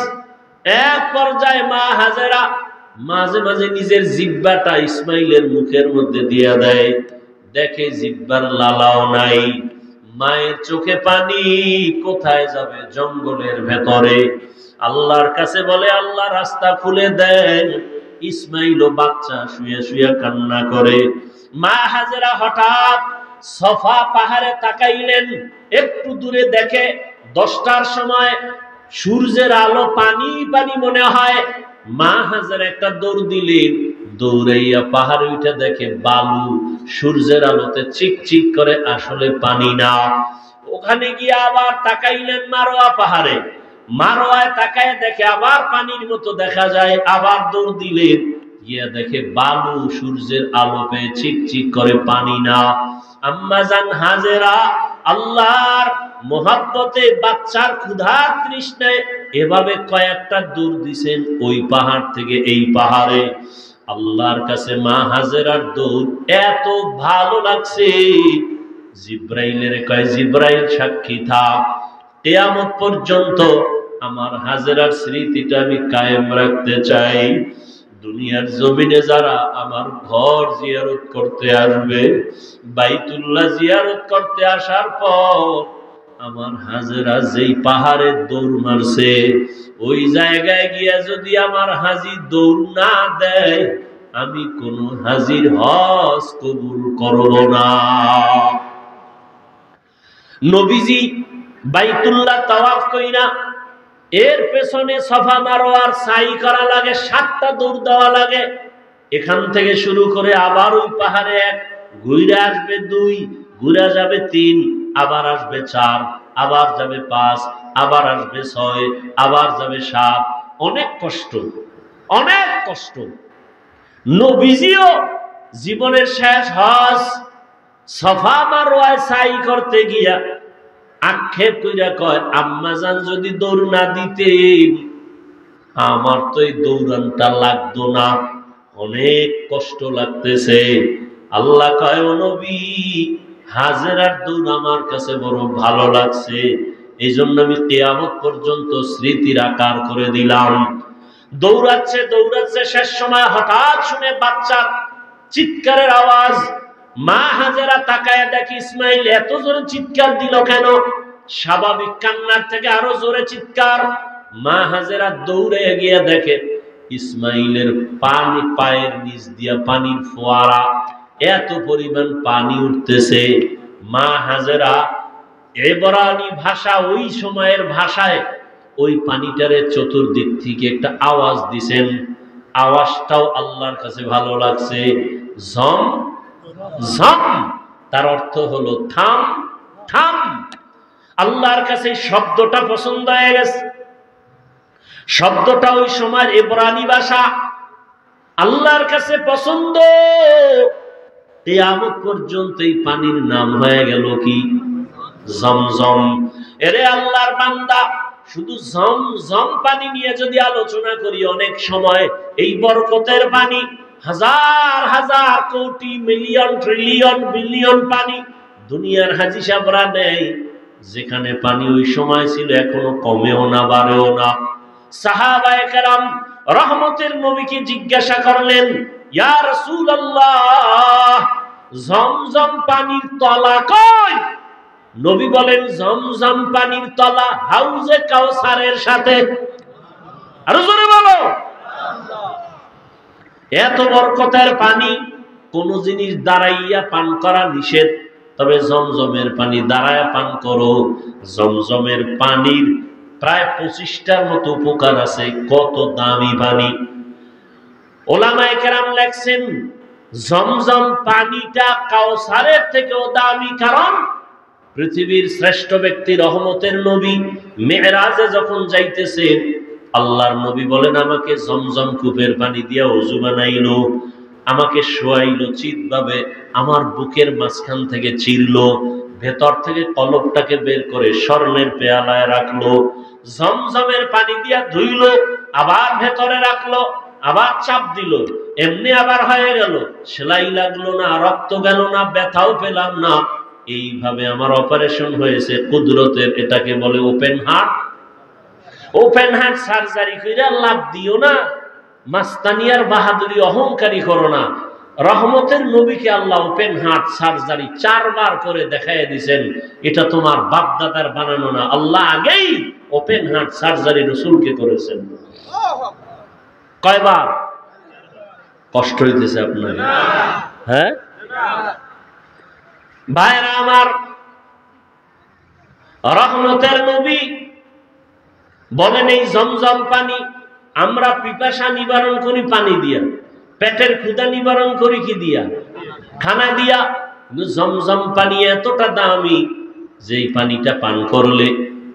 এক পর্যায়ে মা হাজেরা মাঝে মাঝে নিজের জিহ্বাটা ইসমাইলের মুখের মধ্যে দিয়ে দেয়, দেখে জিহ্বার লালাও নাই। মায়ের চোখে পানি, কোথায় যাবে? জঙ্গলের ভেতরে। আল্লাহর কাছে বলে, আল্লাহ রাস্তা খুলে দেন, ইসমাইল ও বাচ্চা শুয়ে শুয়ে কান্না করে। মা হাজেরা হঠাৎ সফা পাহাড়ে তাকাইলেন, একটু দূরে দেখে 10টার সময় সূর্যের আলো পানি পানি মনে হয়। মা হাজেরা একটা দৌড় দিলেন, দৌড়াইয়া পাহাড়ে উঠে দেখে বালু, সূর্যের আলোতে চিকচিক করে, আসলে পানি না। ওখানে গিয়ে আবার তাকাইলেন মারোয়া পাহাড়ে, মারোয়ায় তাকায় দেখে আবার পানির মতো দেখা যায়, আবার দৌড় দিলেন, গিয়া দেখে বালু, সূর্যের আলো পেয়ে চিকচিক করে, পানি না। আম্মা জান হাজেরা আল্লাহর মোহাব্বতে, বাচ্চার ক্ষুধা তৃষ্ণায় এভাবে কয়েকটা দৌড় দিছেন ওই পাহাড় থেকে এই পাহাড়ে। আল্লাহর কাছে মা হাজেরার দৌড় এত ভালো লাগছে, জিব্রাইলের কয়, জিব্রাইল সাক্ষী থাক, কিয়ামত পর্যন্ত আমার হাজেরার স্মৃতিটা আমি কায়েম রাখতে চাই। দুনিয়ার জমিনে যারা আমার ঘর জিয়ারত করতে আসবে, বাইতুল্লাহ জিয়ারত করতে আসার পর আমার হাজেরা যেই পাহাড়ে দৌড় মারছে, ওই জায়গায় গিয়া যদি আমার হাজি দৌড় না দেয়, আমি কোন হাজির হজ কবুল করব না। নবীজি বাইতুল্লাহ তাওয়াফ কইরা এর পেছনে সফা মারোয়ার সাই করা লাগে, 7টা দৌড় দেওয়া লাগে। এখান থেকে শুরু করে আবার ওই পাহাড়ে 1, ঘুরে আসবে 2, ঘুরে যাবে 3, আবার আসবে 4, আবার যাবে 5, আবার আসবে 6, আবার যাবে 7। অনেক কষ্ট, অনেক কষ্ট। নবীজিও জীবনের শেষ হজ সফা মারোয়ায় সাই করতে গিয়া আক্ষেপ কইরা কয়, আম্মা জান যদি দৌড় না দিতে আমার তো এই দৌড়ানটা লাগতো না, অনেক কষ্ট লাগতেছে। আল্লাহ কয়, ও নবী, হাজেরার দৌড় আমার কাছে বড় ভালো লাগছে, এই জন্য আমি কিয়ামত পর্যন্ত স্মৃতির আকার করে দিলাম। দৌড়াচ্ছে দৌড়াচ্ছে, শেষ সময় হঠাৎ শুনে বাচ্চার চিৎকারের আওয়াজ। মা হাজেরা তাকায় দেখি ইসমাইল এত জোরে চিৎকার দিল কেন, স্বাভাবিক কান্নার থেকে আরো জোরে চিৎকার। মা হাজেরা দৌড়ে গিয়ে দেখে ইসমাইলের পানি, পায়ের নিচ দিয়া পানির ফোয়ারা, এত পরিমাণ পানি উঠতেছে। মা হাজেরা এবরানি ভাষা, ওই সময়ের ভাষায় ওই পানিটারে চতুর্দিক থেকে একটা আওয়াজ দিছেন, আওয়াজটাও আল্লাহর কাছে ভালো লাগছে, ঝম ঝম, তার অর্থ হলো থাম থাম। আল্লাহর কাছে শব্দটা পছন্দ হয়ে গেছে। শব্দটা ওই সময়ের ইব্রানি ভাষা, আল্লাহর কাছে পছন্দ। কিয়ামত পর্যন্ত এই পানির নাম হয়ে গেল কি? জমজম। এরে আল্লাহর বান্দা, শুধু জমজম পানি নিয়ে যদি আলোচনা করি, অনেক সময় এই বরকতের পানি হাজার হাজার কোটি মিলিয়ন ট্রিলিয়ন বিলিয়ন পানি দুনিয়ার হাজি সাহেবরা নেই, যেখানে পানি ওই সময় ছিল এখনো কমেও না বাড়েও না। সাহাবায়ে কেরাম রহমতের নবীকে জিজ্ঞাসা করলেন, ইয়া রাসূলুল্লাহ, জমজম পানির তলা কই? নবী বলেন, জমজম পানির তলা হাউজে কাউসারের সাথে। আরো জোরে বলো। এত বরকতের পানি কোন জিনিস দাঁড়াইয়া পান করা নিষেধ, তবে জমজমের পানি দাঁড়ায় পান করো। জমজমের পানির প্রায় 25টার মতো উপকার আছে। কত দামি পানি! ওলামায়ে কেরাম লেখছেন, জমজম পানিটা কাউসারের থেকেও দামি, কারণ পৃথিবীর শ্রেষ্ঠ ব্যক্তি রহমতের নবী মেরাজে যখন যাইতেছেন, আল্লাহর নবী বলেন, আমাকে জমজম কূপের পানি দিয়া ওযু বানাইলো, আমাকে শোয়াইলো চিৎভাবে, আমার বুকের মাঝখান থেকে চিরলো, ভেতর থেকে কলবটাকে বের করে স্বর্ণের পেয়ালায় রাখলো, জমজমের পানি দিয়া ধুইলো, আবার ভেতরে রাখলো, আবার চাপ দিল, এমনি আবার হয়ে গেল, সেলাই লাগলো না, রক্ত গেল না, ব্যথাও পেলাম না। এইভাবে আমার অপারেশন হয়েছে কুদরতের, এটাকে বলে open heart. Open heart surgery কইরা লাভ দিও না, মাস্তানিয়ার বাহাদুরি অহংকারী করো না। রহমতের নবীকে আল্লাহ ওপেন হার্ট সার্জারি 4 বার করে দেখাইয়া দিয়েছেন। এটা তোমার বাপ দাদার বানানো না, আল্লাহ আগেই ওপেন হার্ট সার্জারি রাসূলকে করেছেন। কয়বার? কষ্ট হইতেছে আপনার? হ্যাঁ ভাইরা আমার, রহমতের নবী বলেন এই জমজম পানি আমরা পিপাসা নিবারণ করি পানি দিয়া, পেটের ক্ষুধা নিবারণ করি কি দিয়া? খানা দিয়া। জমজম পানি এতটা দামি যে এই পানিটা পান করলে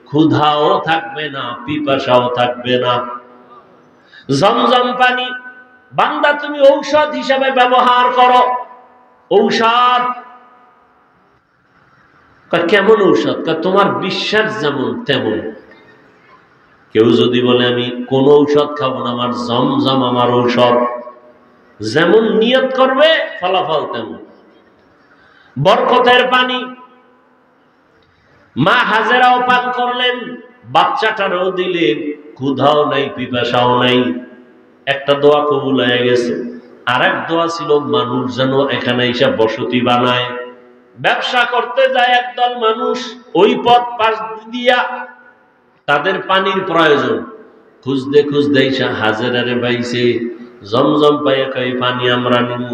ক্ষুধাও থাকবে না, পিপাসাও থাকবে না। জমজম পানি বান্দা তুমি ঔষধ হিসাবে ব্যবহার করো। ঔষধ কেমন ঔষধ? তোমার বিশ্বাস যেমন তেমন। কেউ যদি বলে আমি কোন ঔষধ খাবো না, আমার জমজম আমার ঔষধ, যেমন নিয়ত করবে ফলাফল তেমন। বরকতের পানি মা হাজেরাও পান করলেন, বাচ্চাটারও দিলেন, ক্ষুধাও নাই, পিপাসাও নাই। একটা দোয়া কবুল হয়ে গেছে। আর এক দোয়া ছিল মানুষ যেন এখানে এসে বসতি বানায়। ব্যবসা করতে যায় একদল মানুষ, ওই পথ পাশ দিয়া তাদের পানির প্রয়োজন, খুঁজতে খুঁজতে হাজেরারে পাইছে। জমজম পাইয়া কই পানি আমরা নিব,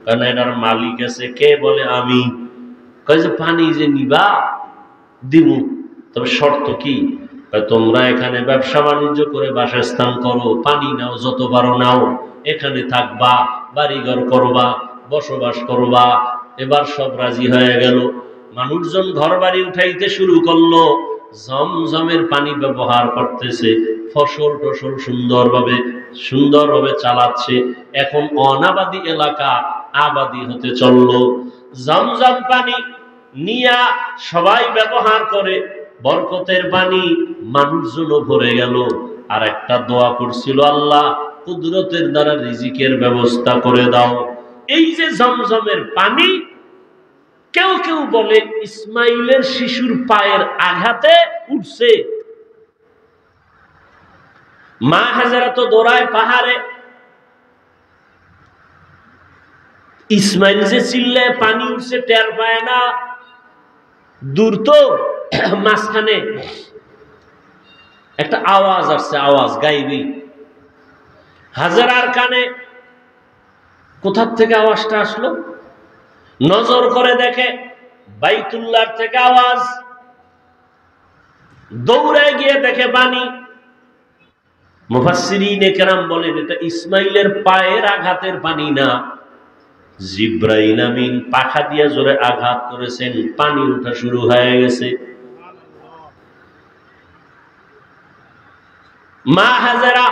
কারণ এটার মালিক আছে। কে? বলে আমি। কয় যে পানি যে নিবা দিব, তবে শর্ত কি? তোমরা এখানে ব্যবসা বাণিজ্য করে বাসস্থান করো, পানি নাও, যত পারো নাও, এখানে থাকবা, বাড়িঘর করবা, বসবাস করবা। এবার সব রাজি হয়ে গেল। মানুষজন ঘর বাড়ি উঠাইতে শুরু করলো, জমজমের পানি ব্যবহার করতেছে, ফসল টসল সুন্দরভাবে চালাচ্ছে। এখন অনাবাদী এলাকা আবাদী হতে চললো। জমজম পানি নিয়া সবাই ব্যবহার করে, বরকতের পানি মানুষজনও ভরে গেল। আর একটা দোয়া করছিল, আল্লাহ কুদরতের দ্বারা রিজিকের ব্যবস্থা করে দাও। এই যে জমজমের পানি, কেউ কেউ বলে ইসমাইলের শিশুর পায়ের আঘাতে উঠছে। মা হাজেরা তো দৌড়ায় পাহাড়ে, ইসমাইল যে চিল্লায় পানি উঠছে টের পায় না, দূর তো মাঝখানে একটা আওয়াজ আসছে, আওয়াজ গাইবি। হাজেরার কানে কোথার থেকে আওয়াজটা আসলো, নজর করে দেখে বাইতুল্লাহর থেকে আওয়াজ। দৌড়ে গিয়ে দেখে পানি। মুফাসসিরিনে কেরাম বলেন এটা ইসমাইলের পায়ের আঘাতের পানি না, জিব্রাইল আমিন পাখা দিয়ে জোরে আঘাত করেছেন, পানি ওঠা শুরু হয়ে গেছে। মা হাজেরা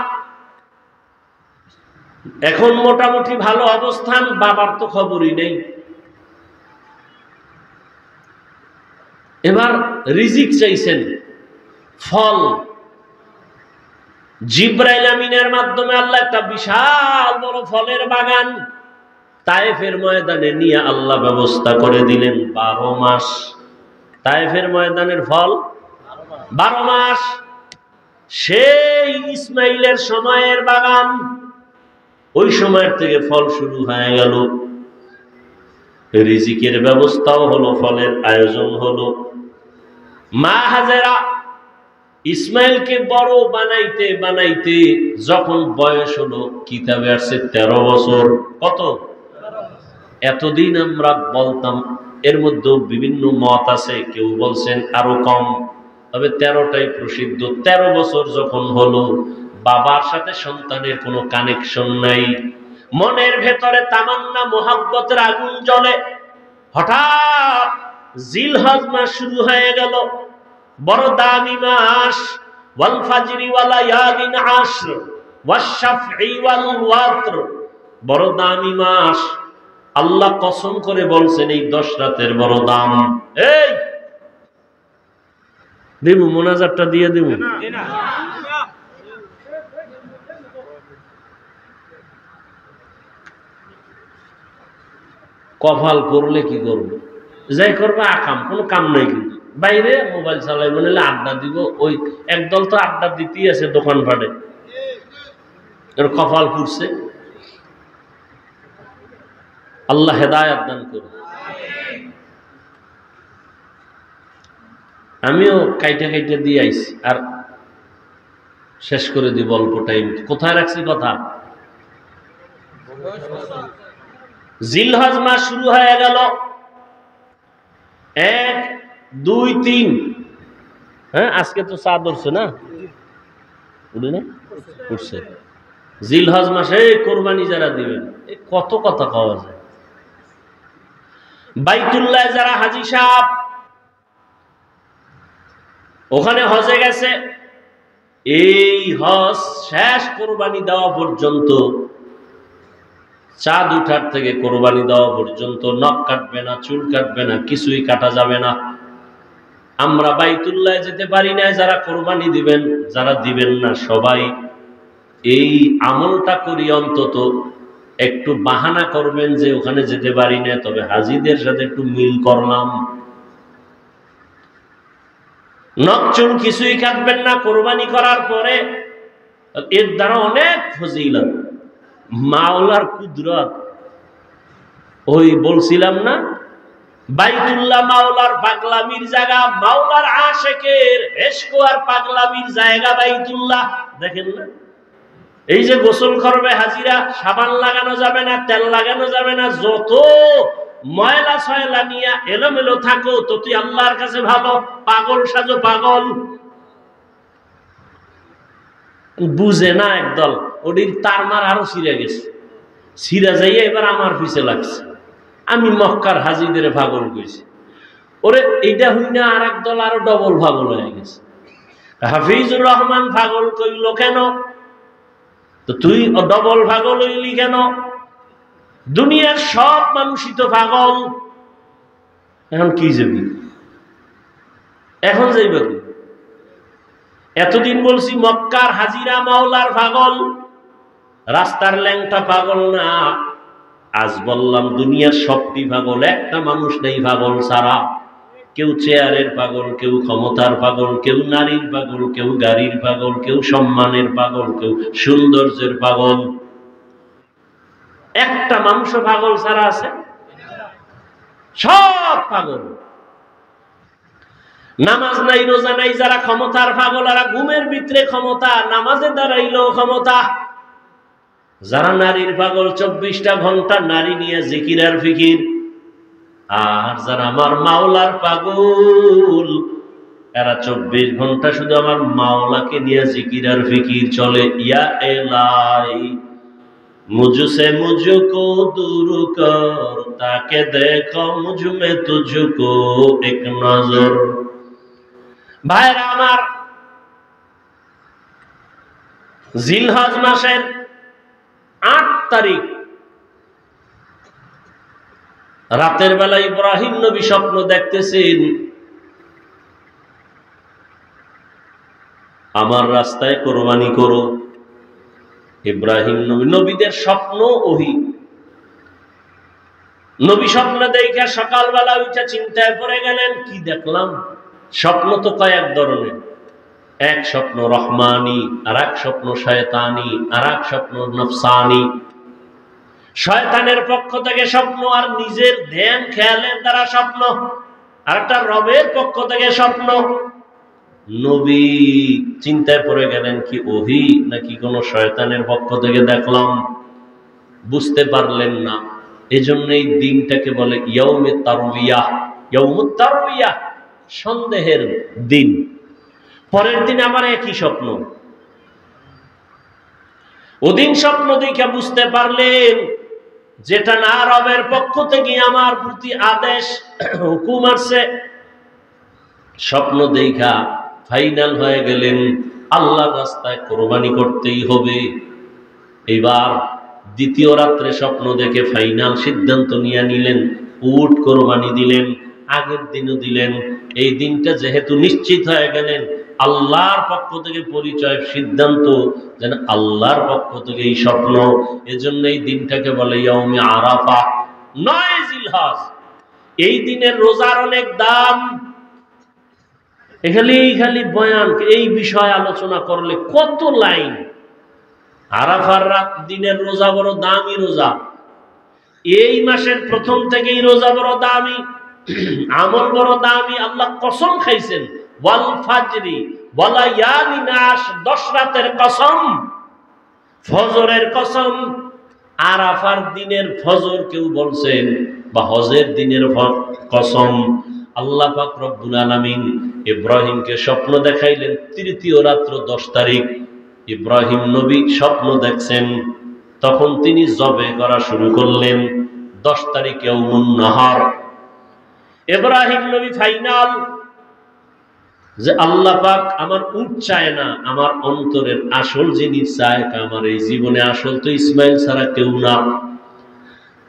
এখন মোটামুটি ভালো অবস্থান, বাবার তো খবরই নেই। এবার রিজিক চাইছেন, ফল। জিব্রাইল আমিনের মাধ্যমে আল্লাহ একটা বিশাল বড় ফলের বাগান তায়েফের ময়দানে নিয়ে আল্লাহ ব্যবস্থা করে দিলেন। 12 মাস তায়েফের ময়দানের ফল, 12 মাস। সেই ইসমাইলের সময়ের বাগান, ওই সময়ের থেকে ফল শুরু হয়ে গেল। রিজিকের ব্যবস্থাও হলো, ফলের আয়োজন হলো। মা হাজেরা ইসমাইলকে বড় বানাইতে বানাইতে যখন বয়স হলো, কিতাবে আসছে 13 বছর। কত? এতদিন আমরা বলতাম, এর মধ্যে বিভিন্ন মত আছে, কেউ বলছেন আরো কম, তবে 13টাই প্রসিদ্ধ। 13 বছর যখন হলো, বাবার সাথে সন্তানের কোনো কানেকশন নাই, মনের ভেতরে তামান্না মোহাব্বতের আগুন জ্বলে। হঠাৎ জিলহজ মাস শুরু হয়ে গেল, বড় দামি মাস। ওয়াল ফাজরি ওয়া লায়ালিন আশর ওয়াশ শাফঈ ওয়াল ওয়াতর, বড় দামি মাস। আল্লাহ কসম করে বলছেন এই 10 রাতের বড় দাম। এই দেব মোনাজাতটা দিয়ে দেব। কপাল করলে কি করবো, যাই করবে আকাম, কোনো কাম নাই। কিন্তু বাইরে মোবাইল চালাই বলে আড্ডা দিব, ওই একদল তো আড্ডা দিতেই আছে দোকানপাটে, কপাল পুড়ছে। আল্লাহ হেদায়েত দান করুন। আমিও কাইটা কাইটা দিয়ে আইছি, আর শেষ করে দিব অল্প টাইম। কোথায় রাখছি কথা? জিলহজ মাস শুরু হয়ে গেল 1, 2, 3। হ্যাঁ, আজকে তো চাঁদ উঠছে না, উঠে না, উঠছে। জিলহজ মাসে কোরবানি যারা দিবেন, কত কথা পাওয়া যায়। বাইতুল্লাহ যারা হাজী সাহেব ওখানে হজে গেছে, এই হজ শেষ কোরবানি দেওয়া পর্যন্ত, চাঁদ উঠার থেকে কোরবানি দেওয়া পর্যন্ত নখ কাটবে না, চুল কাটবে না, কিছুই কাটা যাবে না। আমরা বাইতুল্লাহ যেতে পারি না, যারা কোরবানি দিবেন, যারা দিবেন না সবাই এই আমলটা করি, অন্তত একটু বাহানা করবেন যে ওখানে যেতে পারি না, তবে হাজীদের সাথে একটু মিল করলাম। নখ চুল কিছুই কাটবেন না কোরবানি করার পরে। এর দ্বারা অনেক ফজিলত, মাওলার কুদরত। ওই বলছিলাম না, বাইতুল্লাহ মাওলার পাগলামির জায়গা, মাওলার আশিকের ইশক আর পাগলামির জায়গা বাইতুল্লাহ। দেখেন না, এই যে গোসল করবে হাজিরা, সাবান লাগানো যাবে না, তেল লাগানো যাবে না, যত ময়লা সয়লা নিয়ে এলোমেলো থাকো ততই আল্লাহর কাছে ভালো। পাগল সাজো, পাগল বুঝে না একদল, ওটির তার মার আরো ছিঁড়ে গেছে, ছিঁড়া যাইয়া এবার আমার পিছে লাগছে। আমি মক্কার হাজিদের পাগল কইছি, ওরে এইটা হই না, আর একদল আরো ডবল পাগল হয়ে গেছে। হাফিজুর রহমান পাগল কইল কেন? তো তুই ডবল পাগল হইলি কেন? দুনিয়ার সব মানুষই তো পাগল, এখন কি যাবি? এখন যাইব কি? এতদিন বলছি মক্কার হাজিরা মাওলার পাগল, রাস্তার ল্যাংটা পাগল না। আজ বললাম দুনিয়ার সবটি পাগল, একটা মানুষ নেই পাগল ছাড়া। কেউ চেয়ারের পাগল, কেউ ক্ষমতার পাগল, কেউ নারীর পাগল, কেউ গাড়ির পাগল, কেউ সম্মানের পাগল, কেউ সৌন্দর্যের পাগল। একটা মানুষ পাগল ছাড়া আছে? সব পাগল। নামাজ নাই, রোজা নাই, যারা ক্ষমতার পাগল, আর ঘুমের ভিতরে ক্ষমতা, নামাজে দাঁড়াইলেও ক্ষমতা। যারা নারীর পাগল, 24টা ঘন্টা নারী নিয়ে জিকির আর ফিকির। আর যারা আমার মাওলার পাগল, এরা 24 ঘন্টা শুধু আমার মাওলাকে নিয়ে জিকির আর ফিকির চলে। ইয়া এলাই মুঝসে মুঝকো দূর কর, তাকে দেখো মুঝমে তুঝকো এক নজর। ভাইরা আমার, জিলহজ মাসের 8 তারিখ রাতের বেলা ইব্রাহিম নবী স্বপ্ন দেখতেছেন, আমার রাস্তায় কোরবানি করো। ইব্রাহিম নবী, নবীদের স্বপ্ন ওহী। নবী স্বপ্ন দেখে সকালবেলা উঠে চিন্তায় পড়ে গেলেন, কি দেখলাম? স্বপ্ন তো কয়েক ধরনের, এক স্বপ্ন রহমানি, আর এক স্বপ্ন শয়তানি, আর এক স্বপ্ন নফসানি। শয়তানের পক্ষ থেকে স্বপ্ন, আর নিজের ধ্যান খেয়ালের দ্বারা স্বপ্ন, আর একটা রবের পক্ষ থেকে স্বপ্ন। নবী চিন্তায় পড়ে গেলেন, কি ওহী নাকি কোন শয়তানের পক্ষ থেকে দেখলাম? বুঝতে পারলেন না। এজন্য এই দিনটাকে বলে ইয়াউমে তারবিয়াহ। ইয়াউমুত তারবিয়াহ, সন্দেহের দিন। পরের দিন আবার একই স্বপ্ন। ওদিন স্বপ্ন দেখে বুঝতে পারলেন যেটা না রবের পক্ষ থেকে আমার প্রতি আদেশ হুকুম আসছে। স্বপ্ন দেখা ফাইনাল হয়ে গেলেন, আল্লাহর রাস্তায় কোরবানি করতেই হবে। এবার দ্বিতীয় রাত্রে স্বপ্ন দেখে ফাইনাল সিদ্ধান্ত নিয়ে নিলেন, উট কোরবানি দিলেন, আগের দিনও দিলেন। এই দিনটা যেহেতু নিশ্চিত হয়ে গেলেন, আল্লাহর পক্ষ থেকে পরিচয়, সিদ্ধান্ত যেন আল্লাহর পক্ষ থেকে এই স্বপ্ন। এজন্য এই দিনটাকে বলে ইয়াউমে আরাফা, 9 জিলহজ। এই দিনের রোজার অনেক দাম। খালি বয়ান, এই বিষয় আলোচনা করলে কত লাইন। আরাফার রাত দিনের রোজা বড় দামি রোজা। এই মাসের প্রথম থেকেই রোজা বড় দামি, আমল বড় দামি। আল্লাহ কসম খাইছেন, ওয়াল ফাজরি ওয়ালায়ালিন আশ, 10 রাতের কসম, ফজরের কসম, আরাফার দিনের ফজর কেউ বলছেন, বা হজের দিনের কসম। আল্লাহ পাক রব্বুল আলামিন ইব্রাহিমকে স্বপ্ন দেখাইলেন তৃতীয় রাত্র 10 তারিখ। ইব্রাহিম নবী স্বপ্ন দেখছেন, তখন তিনি জবে করা শুরু করলেন 10 তারিখে ইয়াউমুন নাহার। ইব্রাহিম নবী ফাইনাল যে আল্লাহ পাক আমার উট চায় না, আমার অন্তরের আসল জিনিস চায়। আমার এই জীবনে আসল তো ইসমাইল ছাড়া কেউ না।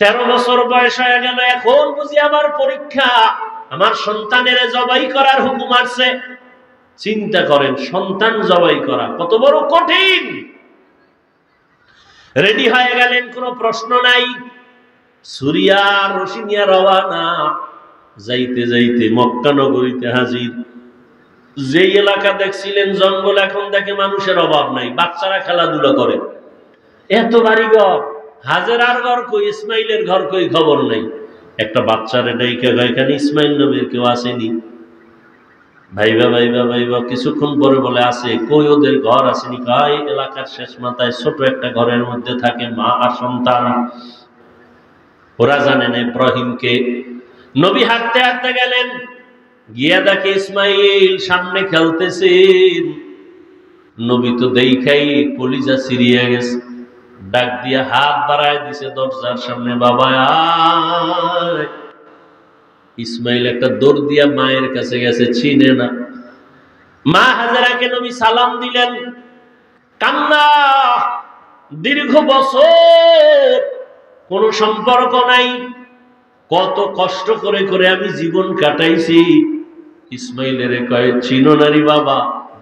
13 বছর বয়স হয়ে গেল, এখন বুঝি আমার পরীক্ষা, আমার সন্তানের জবাই করার হুকুম আসছে। চিন্তা করেন, সন্তান জবাই করা কত বড় কঠিন। রেডি হয়ে গেলেন, কোনো প্রশ্ন নাই। সুরিয়া রশি নিয়ে রওয়ানা। যাইতে যাইতে মক্কা নগরীতে হাজির। যে এলাকা দেখছিলেন জঙ্গল, এখন দেখে মানুষের অভাব নাই, বাচ্চারা খেলাধুলা করে। এত বাড়িঘর, হাজেরার ঘর কই, ইসমাইলের ঘর কই, খবর নাই। একটা বাচ্চারে ডাইকা এখানে ইসমাইল নবীর কেউ আসেনি। ভাইবা ভাইবা ভাইবা কিছুক্ষণ পরে বলে আসে। কই ওদের ঘর আসেনি? কয় এলাকার শেষ মাথায় ছোট একটা ঘরের মধ্যে থাকে মা আর সন্তান। ওরা জানেন ইব্রাহিমকে। নবী হাঁটতে হাঁটতে গেলেন, গিয়া দেখে ইসমাইল সামনে খেলতেছেন। নবী তো দেখাই কলিজা সিরিয়া গেছে, ডাক দিয়া হাত বাড়ায় দিছে দরজার সামনে, বাবা আয়। ইসমাইল একটা দৌড় দিয়া মায়ের কাছে গেছে, চিনে না। মা হাজেরাকে নবী সালাম দিলেন, কান্না। দীর্ঘ বছর কোন সম্পর্ক নাই, কত কষ্ট করে করে আমি জীবন কাটাইছি। ইসমাইলের কয়, চিনো নারী বাবা,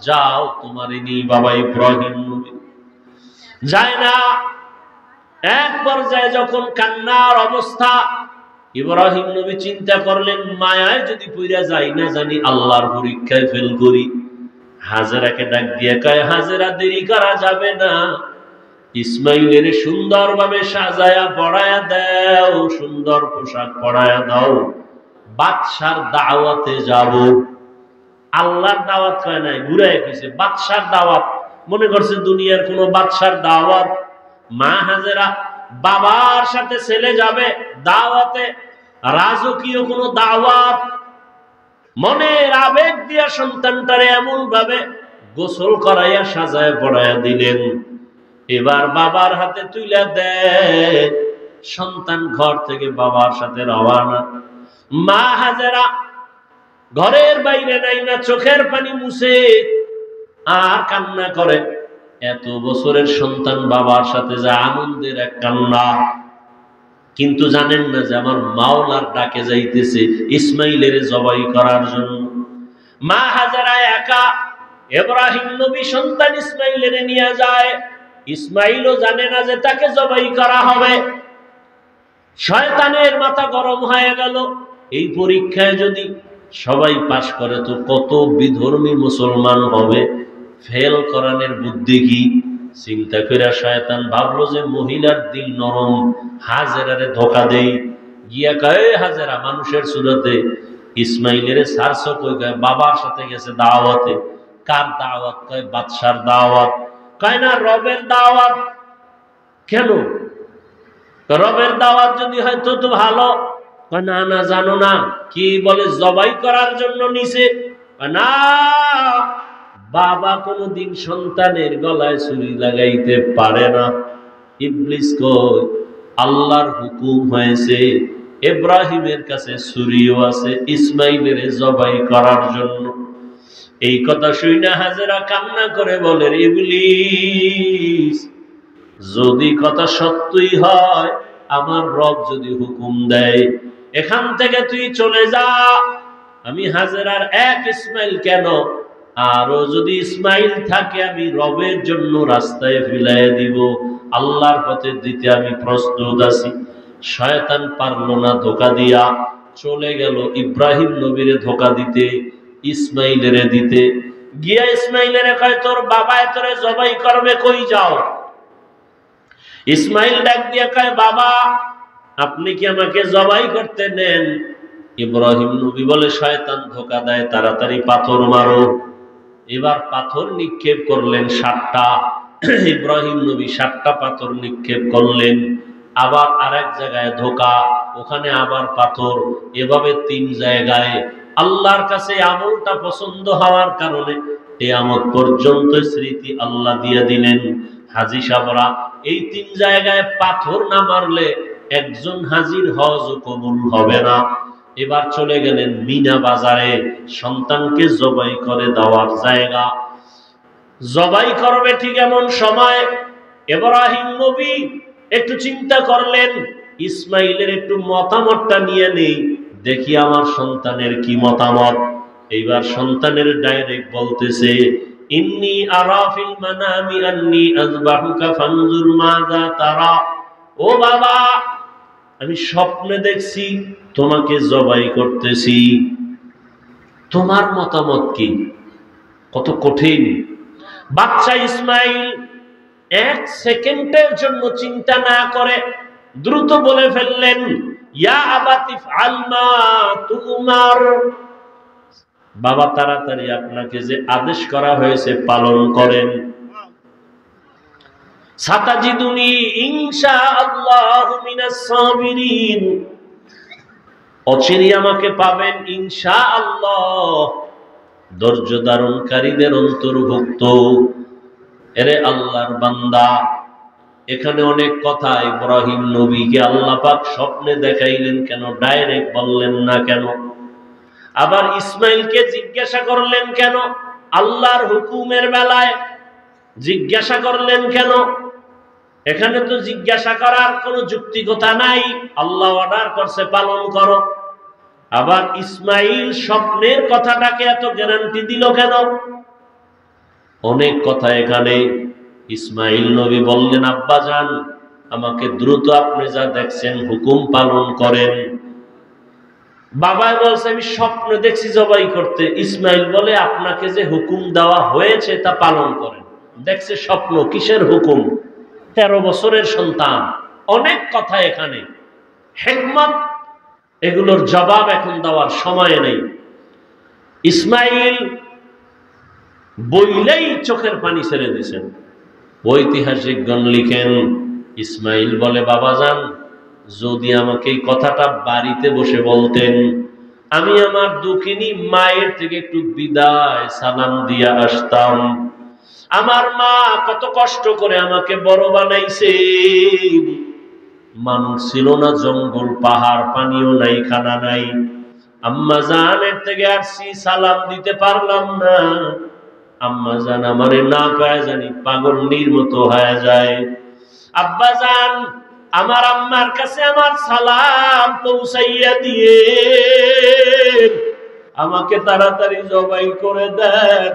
যাও তোমারই নেই। বাবা ইব্রাহিম নবী যায় না। এক পর্যায়ে যখন কান্নার অবস্থা, ইব্রাহিম নবী চিন্তা করলেন, মায়ায় যদি পইরা যাই না জানি আল্লাহর পরীক্ষায় ফেল করি। হাজেরাকে ডাক দিয়ে কয়, হাজেরা দেরি করা যাবে না, ইসমাইলের সুন্দরভাবে সাজায়া পড়ায়া দাও, সুন্দর পোশাক পড়ায়া দাও, বাদশার দাওয়াতে যাব। আল্লাহর দাওয়াত কয় নাই, ঘুরায় কইছে বাদশার দাওয়াত। মনে করছে দুনিয়ার কোন বাদশার দাওয়াত। মা হাজেরা বাবার সাথে ছেলে যাবে দাওয়াতে, রাজকীয় কোন দাওয়াত। মনের আবেগ দিয়া সন্তানটারে এমন ভাবে গোসল করাইয়া সাজায় পড়াইয়া দিলেন। এবার বাবার হাতে তুইলা দেন, সন্তান ঘর থেকে বাবার সাথে রওয়ানা। মা হাজেরা ঘরের বাইরে নাই না, চোখের পানি মুছে আর কান্না করে। এত বছরের সন্তান বাবার সাথে যা আনন্দের এক কান্না। কিন্তু জানেন না যে আমার মাওলার ডাকে যাইতেছে ইসমাইলের জবাই করার জন্য। মা হাজেরা একা, ইব্রাহিম নবী সন্তান ইসমাইলের নিয়ে যায়। ইসমাইলও জানে না যে তাকে জবাই করা হবে। শয়তানের মাথা গরম হয়ে গেল, এই পরীক্ষায় যদি সবাই পাশ করে তো কত বিধর্মী মুসলমান হবে, ফেল করানোর বুদ্ধি কি? চিন্তা করে শয়তান ভাবলো যে মহিলার দিল নরম, হাজেরারে ধোকা দেই। গিয়া কয়, হাজেরা মানুষের সুরতে ইসমাইলের সারস কই, কয় বাবার সাথে গেছে দাওয়াতে। কার দাওয়াত? কয় বাদশার দাওয়াত। কয় না, রবের দাওয়াত। কেন? রবের দাওয়াত যদি হয় তো তো ভালো। কয় না না, জানো না কি বলে, জবাই করার জন্য নিছে। না, বাবা কোনদিন সন্তানের গলায় ছুরি লাগাইতে পারে না। ইবলিস কয়, আল্লাহর হুকুম হয়েছে, ইব্রাহিমের কাছে ছুরিও আছে ইসমাইলের জবাই করার জন্য। এই কথা শুনে হাজেরা কান্না করে বলে, ইবলিস, যদি কথা সত্যই হয়, আমার রব যদি হুকুম দেয় এখান থেকে তুই চলে যা। আমি হাজেরার এক ইসমাইল কেন, আরো যদি ইসমাইল থাকে আমি রবের জন্য রাস্তায় ফিলাই দিব, আল্লাহর পথে দিতে আমি প্রস্তুত আছি। শয়তান পারলো না, ধোকা দিয়া চলে গেল ইব্রাহিম নবীরে ধোকা দিতে, ইসমাইলের দিতে। গিয়া ইসমাইলের কয়, তোর বাবা তোরে জবাই করবে, কই যাও? ইসমাইল ডাক দিয়া কয়, বাবা আপনি কি আমাকে জবাই করতে নেন? ইব্রাহিম নবী বলে, শয়তান ধোকা দেয়, তাড়াতাড়ি পাথর মারো। এবার পাথর নিক্ষেপ করলেন 7টা। ইব্রাহিম নবী 7টা পাথর নিক্ষেপ করলেন। আবার আরেক জায়গায় ধোকা, ওখানে আবার পাথর, এভাবে 3 জায়গায়। আল্লাহর কাছে আমলটা পছন্দ হওয়ার কারণে কিয়ামত পর্যন্ত স্মৃতি আল্লাহ দিয়ে দিলেন। হাজী সাহেবরা এই 3 জায়গায় পাথর না মারলে একজন হাজির হজ কবুল হবে না। এবার চলে গেলেন মিনা বাজারে, সন্তানকে জবাই করে দেওয়ার জায়গা। জবাই করবে ঠিক এমন সময় ইব্রাহিম নবী একটু চিন্তা করলেন, ইসমাইলের একটু মতামতটা নিয়ে নেই, দেখি আমার সন্তানের কি মতামত। এইবার সন্তানের ডাইরেক্ট বলতেছে, ইন্নী আরা ফিল মানামি আন্নী আযবাহুকা ফানজুর মাযা তারা। ও বাবা, আমি স্বপ্নে দেখছি তোমাকে জবাই করতেছি, তোমার মতামত কি? কত কঠিন। বাচ্চা ইসমাইল 1 সেকেন্ডের জন্য চিন্তা না করে দ্রুত বলে ফেললেন, ইয়া আবাতি ফাআল মা তুমার। বাবা, তাড়াতাড়ি আপনাকে যে আদেশ করা হয়েছে পালন করেন। সাতাজিদুনি ইনশাআল্লাহু মিনাস সাবিরিন, অচিরেই আমাকে পাবেন ইনশাআল্লাহ ধৈর্য ধারণকারীদের অন্তর্ভুক্ত। এরে আল্লাহর বান্দা, এখানে অনেক কথা ইব্রাহিম নবীকে আল্লাহ পাক স্বপ্নে দেখাইলেন কেন, ডাইরেক্ট বললেন না কেন? আবার ইসমাইলকে জিজ্ঞাসা করলেন কেন? আল্লাহর হুকুমের বেলায় জিজ্ঞাসা করলেন কেন? এখানে তো জিজ্ঞাসা করার কোনো যুক্তিকতা নাই, আল্লাহ অর্ডার করছে পালন করো। আবার ইসমাইল স্বপ্নের কথাটাকে এত গ্যারান্টি দিল কেন? অনেক কথা এখানে। ইসমাইল নবী বললেন, আব্বা জান, আমাকে দ্রুত আপনি যা দেখছেন হুকুম পালন করেন। বাবা বলছে, আমি স্বপ্নে দেখছি জবাই করতে। ইসমাইল বলে, আপনাকে যে হুকুম দেওয়া হয়েছে তা পালন করেন। দেখছে স্বপ্ন, কিসের হুকুম? 13 বছরের সন্তান। অনেক কথা এখানে, হিকমত, এগুলোর জবাব এখন দেওয়ার সময় নেই। ইসমাইল বইলেই চোখের পানি ছেড়ে দিয়েছেন। ঐতিহাসিকগণ লিখেন, ইসমাইল বলে, বাবা জান, যদি আমাকে এই কথাটা বাড়িতে বসে বলতেন, আমি আমার দুঃখিনী মায়ের থেকে একটু বিদায় সালাম দিয়া আসতাম। আমার মা কত কষ্ট করে আমাকে বড় বানাইছে, মানুষ ছিল না, জঙ্গল পাহাড়, পানিও নাই, খানা নাই। আম্মা জানের থেকে আসছি, সালাম দিতে পারলাম না। আম্মা জান আমারে না পায় জানি পাগলনির মতো হয়ে যায়। আব্বা জান, আমার আম্মার কাছে আমার সালাম পৌঁছাইয়া দিয়ে আমাকে তাড়াতাড়ি জবাই করে দেন,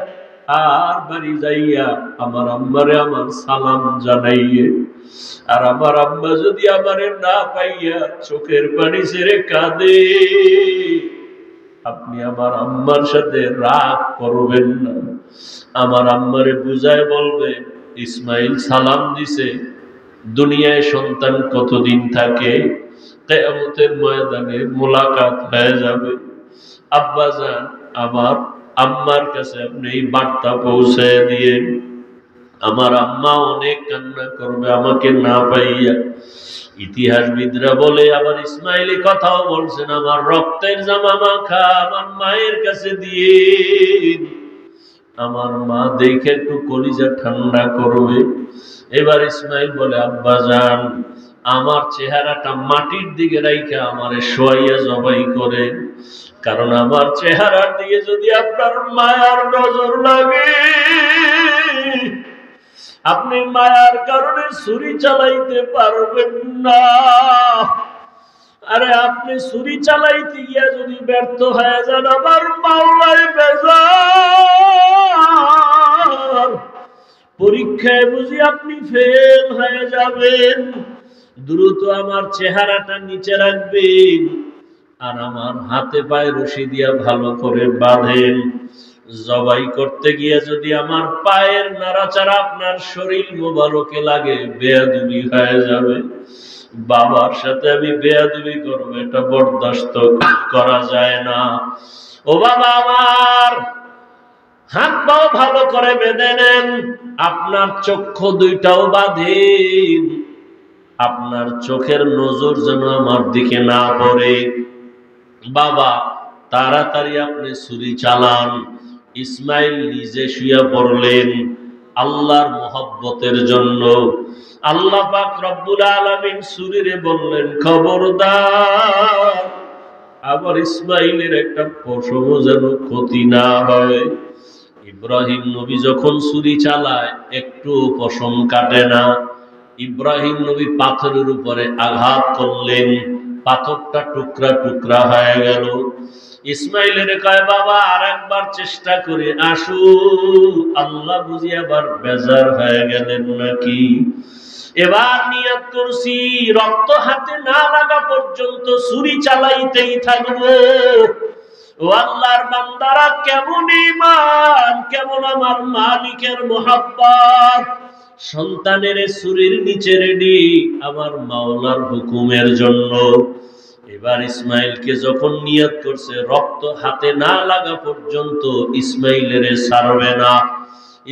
আর বাড়ি যাইয়া আমার আম্মারে আমার সালাম জানাইয়ে। আর আমার আম্মা যদি আমারে না পাইয়া চোখের পানি ছেড়ে কাঁদে, আপনি আমার আম্মার সাথে রাগ করবেন না। আমার আম্মারে বুঝায় বলবে, ইসমাইল সালাম দিছে, দুনিয়ায় সন্তান কতদিন থাকে, কিয়ামতের ময়দানে মোলাকাত হয়ে যাবে। আব্বা জান, আমার আম্মার কাছে আপনি এই বার্তা পৌঁছে দিয়ে, আমার আম্মা অনেক কান্না করবে আমাকে না পাইয়া। ইতিহাসবিদরা বলে, আবার ইসমাইলি কথাও বলছেন, আমার রক্তের জামা মাখা আমার মায়ের কাছে দিয়ে, আমার মা দেখে একটু কলিজা ঠান্ডা করবে। এবার ইসমাইল বলে, আব্বা জান, আমার চেহারাটা মাটির দিকে রাইখা আমারে শোয়াইয়া জবাই করে, কারণ আমার চেহারার দিকে যদি আপনার মায়ার নজর লাগে, আপনি মায়ার কারণে ছুরি চালাইতে পারবেন না। আরে আপনি ছুরি চালাইতে গিয়া যদি ব্যর্থ হয়ে যান, আমার মাওলাই বেজার, পরীক্ষায় বুঝি আপনি ফেল হয়ে যাবেন। দ্রুত আমার চেহারাটা নিচে রাখবেন, আর আমার হাতে পায়ে রশি দিয়া ভালো করে বাঁধেন। জবাই করতে গিয়ে যদি আমার পায়ের নাড়াচাড়া আপনার শরীর মোবারকে লাগে, বেয়াদবি হয়ে যাবে। বাবার সাথে আমি বেয়াদবি করবো, এটা বরদাস্ত করা যায় না। ও বাবা আমার, হাত পাও ভালো করে বেঁধে নেন, আপনার চক্ষু দুইটাও বাঁধেন। আপনার চোখের নজর যেন আমার দিকে না পড়ে। বাবা তাড়াতাড়ি আপনি ছুরি চালান। ইসমাইল নিজে শুয়ে পড়লেন আল্লাহর মহব্বতের জন্য। আল্লাহ পাক রব্বুল আলামিন ছুরিরে বললেন, খবরদার আবার ইসমাইলের একটা পশম যেন ক্ষতি না হয়। ইব্রাহিম নবী যখন ছুরি চালায় একটু পশম কাটে না। ইব্রাহিম নবী পাথরের উপরে আঘাত করলেন, পাথরটা টুকরা টুকরা হয়ে গেল। ইসমাইলের কয়, বাবা আর একবার চেষ্টা করে আসু। আল্লাহ বুঝি আবার বেজার হয়ে গেলেন নাকি? এবার নিয়ত করছি রক্ত হাতে না লাগা পর্যন্ত ছুরি চালাইতেই থাকবো। ও আল্লাহর বান্দারা, কেমন ঈমান, কেমন আমার মালিকের মোহাব্বত। সন্তানের ছুরির নিচে রেডি আমার মাওলার হুকুমের জন্য। এবার ইসমাইলকে যখন নিয়ত করছে রক্ত হাতে না লাগা পর্যন্ত ইসমাইলের ছাড়বে না।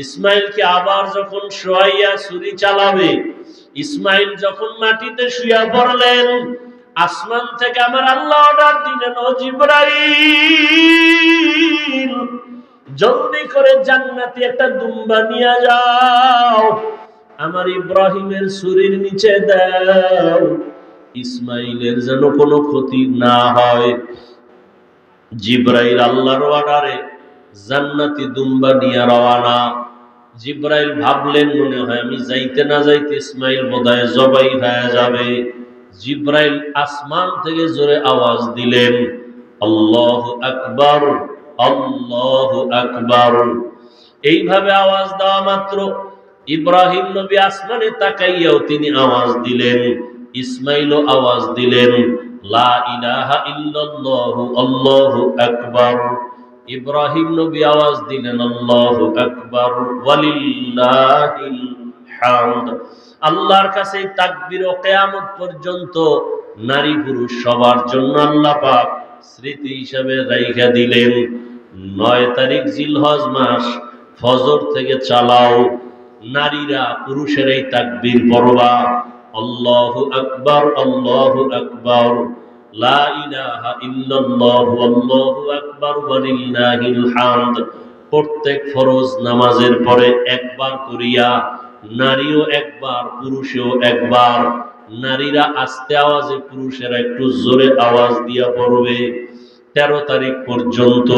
ইসমাইলকে আবার যখন শোয়াইয়া ছুরি চালাবে, ইসমাইল যখন মাটিতে শুয়া পড়লেন, আসমান থেকে আমার আল্লাহ অর্ডার দিলেন, ও জিবরাইল জলদি করে জান্নাতি একটা দুম্বা নিয়ে যাও, আমার ইব্রাহিমের ছুরির নিচে দাও, ইসমাইলের যেন কোনো ক্ষতি না হয়। জিবরাইল আল্লাহর অর্ডারে জান্নাতি দুম্বা নিয়ে রওয়ানা। জিবরাইল ভাবলেন মনে হয় আমি যাইতে না যাইতে ইসমাইল বোধহয় জবাই হয়ে যাবে। জিবরাইল আসমান থেকে জোরে আওয়াজ দিলেন, আল্লাহু আকবার, আল্লাহু আকবার। এইভাবে আওয়াজ দেওয়া মাত্র ইব্রাহিম নবী আসমানে তাকাইয়াও তিনি আওয়াজ দিলেন, ইসমাইলও আওয়াজ দিলেন, লা ইলাহা ইল্লাল্লাহু আল্লাহু আকবার। ইব্রাহিম নবী আওয়াজ দিলেন, আল্লাহু আকবার ওয়ালিল্লাহিল হামদ। আল্লাহর কাছে তাকবীর ও কিয়ামত পর্যন্ত নারী পুরুষ সবার জন্য আল্লাহ পাক স্মৃতি হিসাবে রাইখা দিলেন। 9 তারিখ জিলহজ মাস ফজর থেকে চালাও, নারীরা পুরুষের এই তাকবীর পড়বা, আল্লাহু আকবার, আল্লাহু আকবার, লা ইলাহা ইল্লাল্লাহু আল্লাহু আকবার ওয়ালিল্লাহিল হামদ। প্রত্যেক ফরজ নামাজের পরে একবার করিয়া নারীও একবার পুরুষেও একবার। নারীরা আস্তে আওয়াজে, পুরুষেরা একটু জোরে আওয়াজ দিয়া পড়বে। 13 তারিখ পর্যন্ত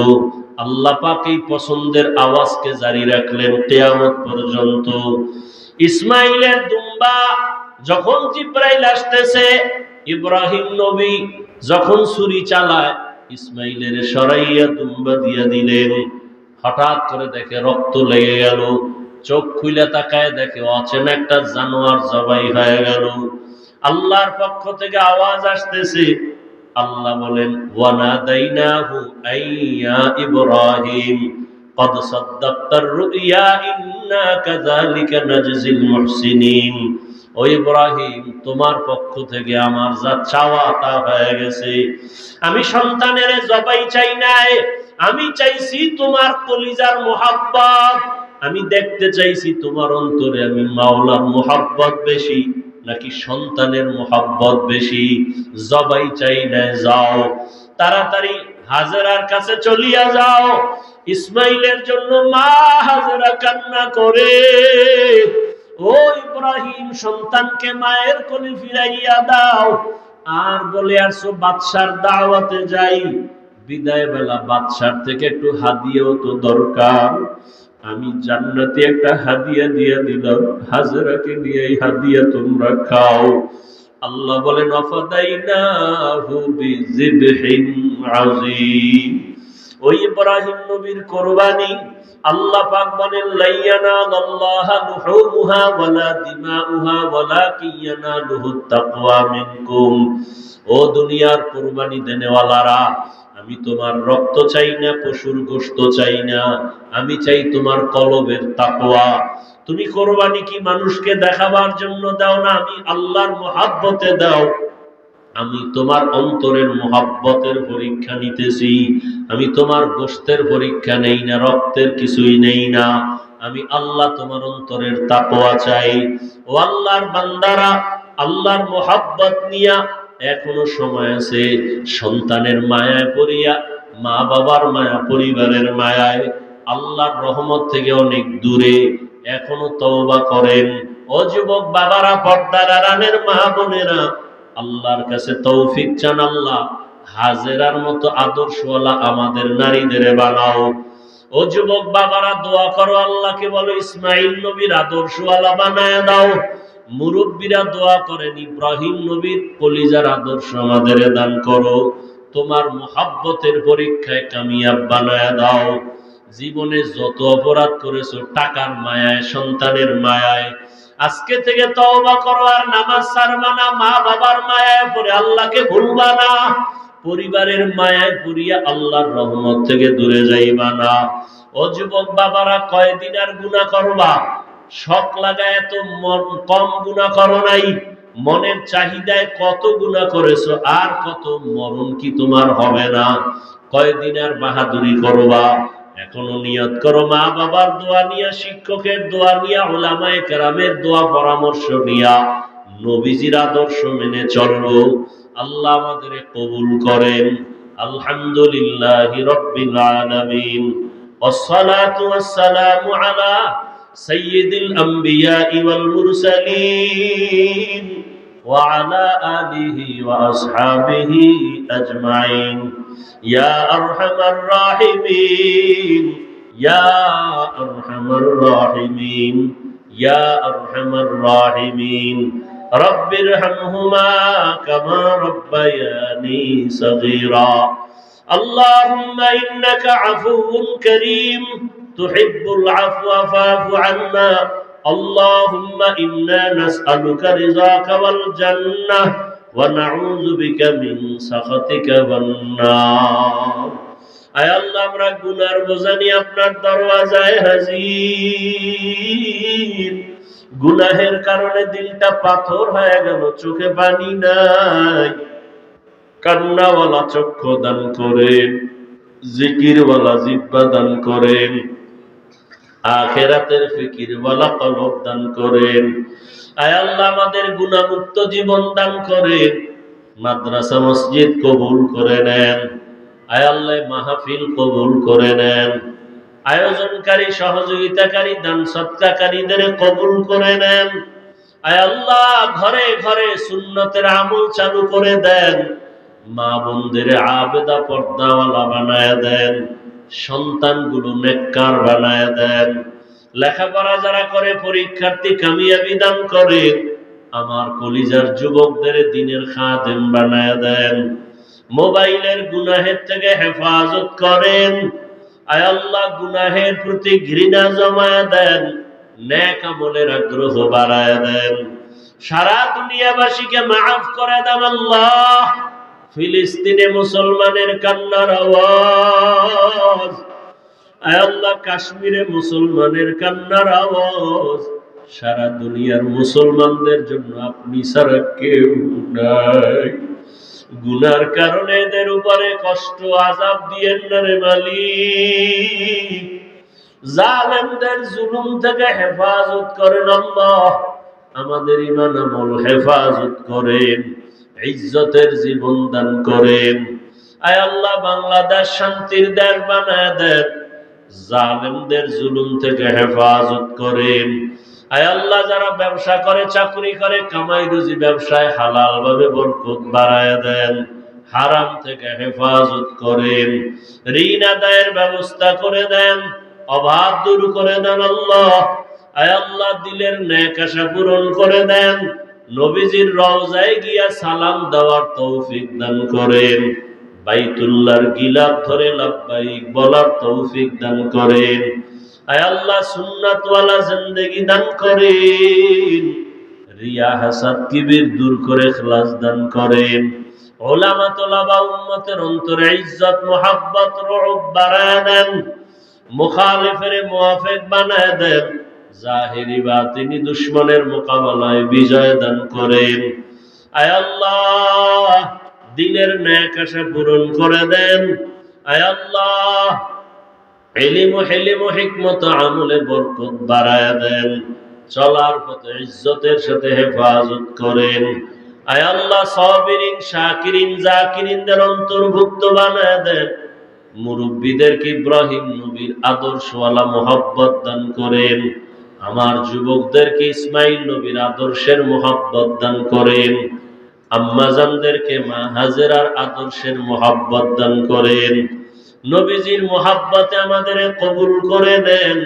আল্লাহ পাক এই পছন্দের আওয়াজকে জারি রাখলেন কিয়ামত পর্যন্ত। ইসমাইলের দুম্বা যখন জিবরাইল আসতেছে, ইব্রাহিম নবী যখন ছুরি চালায় ইসমাইলের সরাইয়া দুম্বা দিয়া দিলেন। হঠাৎ করে দেখে রক্ত লেগে গেল, চোখ খুলে তাকায় দেখে অচেনা একটা জানোয়ার জবাই হয়ে গেল। আল্লাহর পক্ষ থেকে আওয়াজ আসতেছে, আল্লাহ বলেন, ওয়ানাদাইনাহু আইয়া ইব্রাহিম কদ সাদ্দাক্তার রুইয়া ইন্না কাযালিকা নাজজিল মুহসিনিন। ও ইব্রাহিম, তোমার পক্ষ থেকে আমার যা চাওয়া তা হয়ে গেছে। আমি সন্তানের জবাই চাই নাই, আমি চাইছি তোমার কলিজার মোহাব্বত। আমি দেখতে চাইছি তোমার অন্তরে আমি মাওলার মোহাব্বত বেশি নাকি সন্তানের মোহাব্বত বেশি। জবাই চাই না, যাও তাড়াতাড়ি হাজেরার কাছে চলিয়া যাও। ইসমাইলের জন্য মা হাজেরা কান্না করে, ও ইব্রাহিম সন্তানকে মায়ের কোলে ফিরাইয়া দাও। আর বলে আসো বাদশার দাওয়াতে যাই, বিদায় বেলা বাদশার থেকে একটু হাদিয়াও তো দরকার। আমি জান্নাতে একটা হাদিয়া দিয়ে দিলাম, হাজেরাকে নিয়ে এই হাদিয়া তোমরা খাও। আল্লাহ বলেন, আফাদাইনাহু বিযিবহিন আযীম। ওই ইব্রাহিম নবীর কুরবানি আল্লাহ পাক বলেন, লাইয়ানাল্লাহা লুহুমুহা ওয়ালা দিমাউহা ওয়ালাকিন ইয়ানালুহুত তাকওয়া মিনকুম। ও দুনিয়ার কুরবানি দেনেওয়ালারা, আমি তোমার রক্ত চাই না, পশুর গোশত চাই না, আমি চাই তোমার কলবের তাকওয়া। তুমি কুরবানি কি মানুষকে দেখাবার জন্য দাও না, আমি আল্লাহর মহব্বতে দাও। আমি তোমার অন্তরের মহব্বতের পরীক্ষা নিতেছি। আমি তোমার গোশতের পরীক্ষা নেই না, রক্তের কিছুই নেই না। আমি আল্লাহ তোমার অন্তরের তাকওয়া চাই। ও আল্লাহর বান্দারা, আল্লাহর মোহাব্বত নিয়া এখনো সময় আছে। সন্তানের মায়ায় পড়িয়া, মা বাবার মায়া, পরিবারের মায়ায় আল্লাহর রহমত থেকে অনেক দূরে এখনো তওবা করেন। ও যুবক বাবারা, পর্দার আড়ালের মা বোনেরা, আল্লাহর কাছে তৌফিক চান, আল্লাহ হাজেরার মতো আদর্শওয়ালা আমাদের নারীদের বানাও। ও যুবক বাবারা, দোয়া করো, আল্লাহকে বলো ইসমাইল নবীর আদর্শওয়ালা বানায় দাও। মুরব্বীরা দোয়া করেন ইব্রাহিম নবীর কলিজার আদর্শ আমাদের দান করো। তোমার মুহাব্বতের পরীক্ষায় কামিয়াব বানায় দাও। জীবনে যত অপরাধ করেছো টাকার মায়ায়, সন্তানের মায়ায়, আজকে থেকে তওবা করো। আর নামাজ ছাড়বা না, মা বাবার মায়ায় পড়ে আল্লাহকে ভুলবা না, পরিবারের মায়ায় পড়িয়া আল্লাহর রহমত থেকে দূরে যাইবা না। ও যুবক বাবারা, কয়দিন আর গুনাহ করবা? শখ লাগায় এত কম গুনাহ করো নাই। মনের চাহিদায় কত গুনাহ করেছো, আর কত মরণ কি তোমার হবে না? কয়দিন আর বাহাদুরি করবা? এখনো নিয়ত করো, মা বাবার দোয়া নিয়া, শিক্ষকের দোয়া নিয়া, উলামায়ে কেরামের দোয়া পরামর্শ নিয়া নবীজির আদর্শ মেনে চলবো। আল্লাহ আমাদের কবুল করেন। আলহামদুলিল্লাহি রাব্বিল আলামিন, ওয়াসসালাতু ওয়াসসালামু আলা সাইয়্যিদিল আমবিয়াই ওয়াল মুরসালিন ওয়া আলা আলিহি ওয়া আসহাবিহি আজমাইন। ইয়া আরহামার রাহিমিন, ইয়া আরহামার রাহিমিন, ইয়া আরহামার রাহিমিন। রব্বিরহামহুমা কামা রব্বায়ানি সগীরা। আল্লাহুম্মা ইন্নাকা আফুউন কারীম তুহিব্বুল আফওয়া ফা'ফু আন্না। আল্লাহুম্মা ইন্না নাসআলুকা রিযাকা ওয়াল জান্নাহ ওয়া নাউযু বিকা মিন সাখাতিকা ওয়ান নার। আয় আল্লাহ, আমরা গুনার বোঝা নিয়ে আপনার দরওয়াজায় হাজির। গুনাহের কারণে দিলটা পাথর হয়ে গেল, চোখে পানি নাই। কান্নাওয়ালা চক্ষু দান করেন, জিকিরওয়ালা জিহ্বা দান করেন, আখিরাতের ফিকিরওয়ালা কলব দান করেন। আয় আল্লাহ, আমাদের গুনাহমুক্ত জীবন দান করেন। মাদ্রাসা মসজিদ কবুল করে নেন। আয় আল্লাহ, মাহফিল কবুল করে নেন। আয়োজনকারী, সহযোগিতাকারী, দান সদকাকারীদের কবুল করে নেন। আয় আল্লাহ, ঘরে ঘরে সুন্নতের আমল চালু করে দেন। মা বোনদের আবেদা পর্দাওয়ালা বানায় দেন। সন্তানগুলো নেককার বানায় দেন। লেখাপড়া যারা করে পরীক্ষার্থী কামিয়াবি দান করেন। আমার কলিজার যুবকদের দ্বীনের খাদেম বানায় দেন। মোবাইলের গুনাহের থেকে হেফাজত করেন। আয় আল্লাহ, গুনাহের প্রতি ঘৃণা জমায় দেন, নেক আমলের আগ্রহ বাড়ায় দেন। সারা দুনিয়াবাসীকে মাফ করে দেন আল্লাহ। ফিলিস্তিনে মুসলমানের কান্নার আওয়াজ, আয় আল্লাহ, কাশ্মীরে মুসলমানের কান্নার আওয়াজ, সারা দুনিয়ার মুসলমানদের জন্য আপনি ছাড়া কেউ নাই। গুনার কারণে এদের উপরে কষ্ট আযাব দিয়েন না রে মালিক। জালেমদের জুলুম থেকে হেফাজত করেন আল্লাহ। আমাদের ঈমান আমল হেফাজত করেন। ইজ্জতের জীবন দান করেন। আয় আল্লাহ, বাংলাদেশ শান্তির দেশ বানায় দেন। জালেমদের জুলুম থেকে হেফাজত করেন। আয় আল্লাহ, যারা ব্যবসা করে, চাকরি করে, কামাই রুজি ব্যবসায় হালাল ভাবে বরকত বাড়ায় দেন। হারাম থেকে হেফাজত করেন। ঋণ আদায়ের ব্যবস্থা করে দেন। অভাব দূর করে দেন আল্লাহ। আয় আল্লাহ, দিলের নেক আশা পূরণ করে দেন। নবীজির রওজায় গিয়া সালাম দেওয়ার তৌফিক দান করেন। বাইতুল্লাহর গিলাফ ধরে লাব্বাইক বলার তৌফিক দান করেন। আয় আল্লাহ, সুন্নাতওয়ালা জিন্দেগি দান করেন। রিয়া হাসাদ কিবির দূর করে ইখলাস দান করেন। উলামা তোলাবা উম্মতের অন্তরে ইজ্জত, মুহাব্বত, রুউব বাড়ায় দেন। মুখালিফের মুওয়াফিক বানায় দেন। জাহিরি বাতিনি দুশমনের মোকাবেলায় বিজয় দান করেন। আয় আল্লাহ, দিনের নেক আশা পূরণ করে দেন। আয় আল্লাহ, ইলম ও হিকমত আমলে বরকত বাড়ায় দেন। চলার পথে ইজ্জতের সাথে হেফাজত করেন। আয় আল্লাহ সাবিরিন শাকিরিন জাকিরিনদের অন্তর্ভুক্ত বানায় দেন। মুরব্বীদেরকে ইব্রাহিম নবীর আদর্শওয়ালা মোহাব্বত দান করেন। আমার যুবকদেরকে ইসমাইল নবীর আদর্শের মোহাব্বত দান করেন। আম্মাজানদেরকে মা হাজেরার আদর্শের মোহাব্বত দান করেন। নবীজির মোহাব্বতে আমাদের কবুল করে দেন।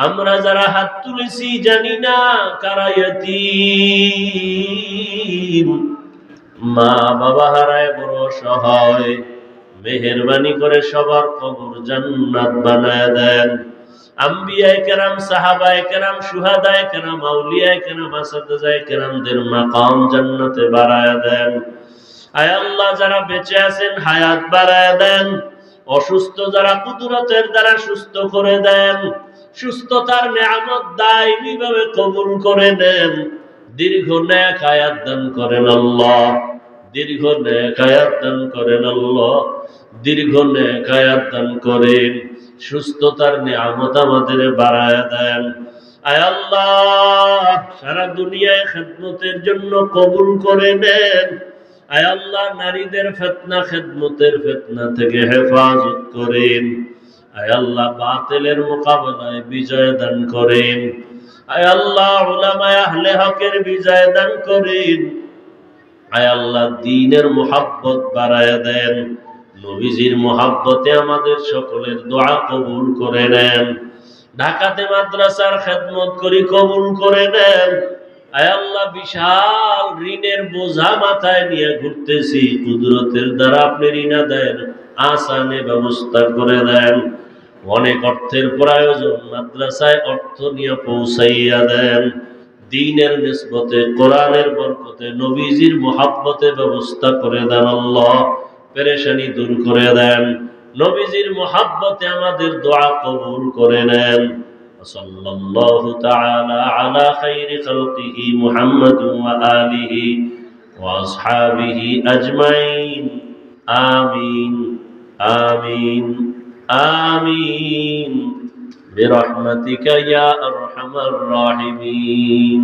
আমরা যারা হাত তুলেছি জানি না কারা ইয়াতীম, মা বাবা হারায় বড় অসহায়, মেহেরবানি করে সবার কবর জান্নাত বানায় দেন। আম্বিয়ায়ে কেরাম, সাহাবায়ে কেরাম, শুহাদায়ে কেরাম, আউলিয়ায়ে কেরাম, আসাতিজায়ে কেরামদের মাকাম জান্নাতে বাড়ায় দেন। আয় আল্লাহ যারা বেঁচে আছেন হায়াত বাড়ায় দেন। অসুস্থ যারা কুদরতের দ্বারা সুস্থ করে দেন। সুস্থতার নেয়ামত দায়মি ভাবে কবুল করে দেন। দীর্ঘ নেক হায়াত দান করেন আল্লাহ, দীর্ঘ নেক হায়াত দান করেন আল্লাহ, দীর্ঘ নেক হায়াত দান করেন। সুস্থতার নেয়ামত আমাদের বাড়ায় দেন। আয় আল্লাহ সারা দুনিয়ায় খেদমতের জন্য কবুল করে নেন। আয় আল্লাহ নারীদের ফিতনা, খেদমতের ফিতনা থেকে হেফাজত করেন। আয় আল্লাহ বাতিলের মোকাবেলায় বিজয় দান করেন। আয় আল্লাহ উলামায়ে আহলে হকের বিজয় দান করেন। আয় আল্লাহ দ্বীনের মুহাব্বত বাড়ায় দেন। নবীজির মুহাব্বতে আমাদের সকলের দোয়া কবুল করে নেন। ঢাকাতে মাদ্রাসার খেদমত করি, কবুল করে নেন। আয় আল্লাহ বিশাল ঋণের বোঝা মাথায় নিয়ে ঘুরতেছি, কুদরতের দ্বারা আপনি ঋণ আদায়ের আসানে ব্যবস্থা করে দেন। অনেক অর্থের প্রয়োজন, মাদ্রাসায় অর্থ নিয়ে পৌঁছাইয়া দেন। দ্বীনের নিসবতে, কোরআনের বরকতে, নবীজির মুহাব্বতে ব্যবস্থা করে দেন আল্লাহ। পেরেশানি দূর করে দেন। নবীজির মুহাব্বতে আমাদের দোয়া কবুল করে নেন। সাল্লাল্লাহু তাআলা আলা খাইরি খালকিহি মুহাম্মাদ ওয়া আলিহি ওয়া আসহাবিহি আজমাইন। আমিন আমিন আমিন বিরহমাতিকা ইয়া আরহামার রাহিমিন।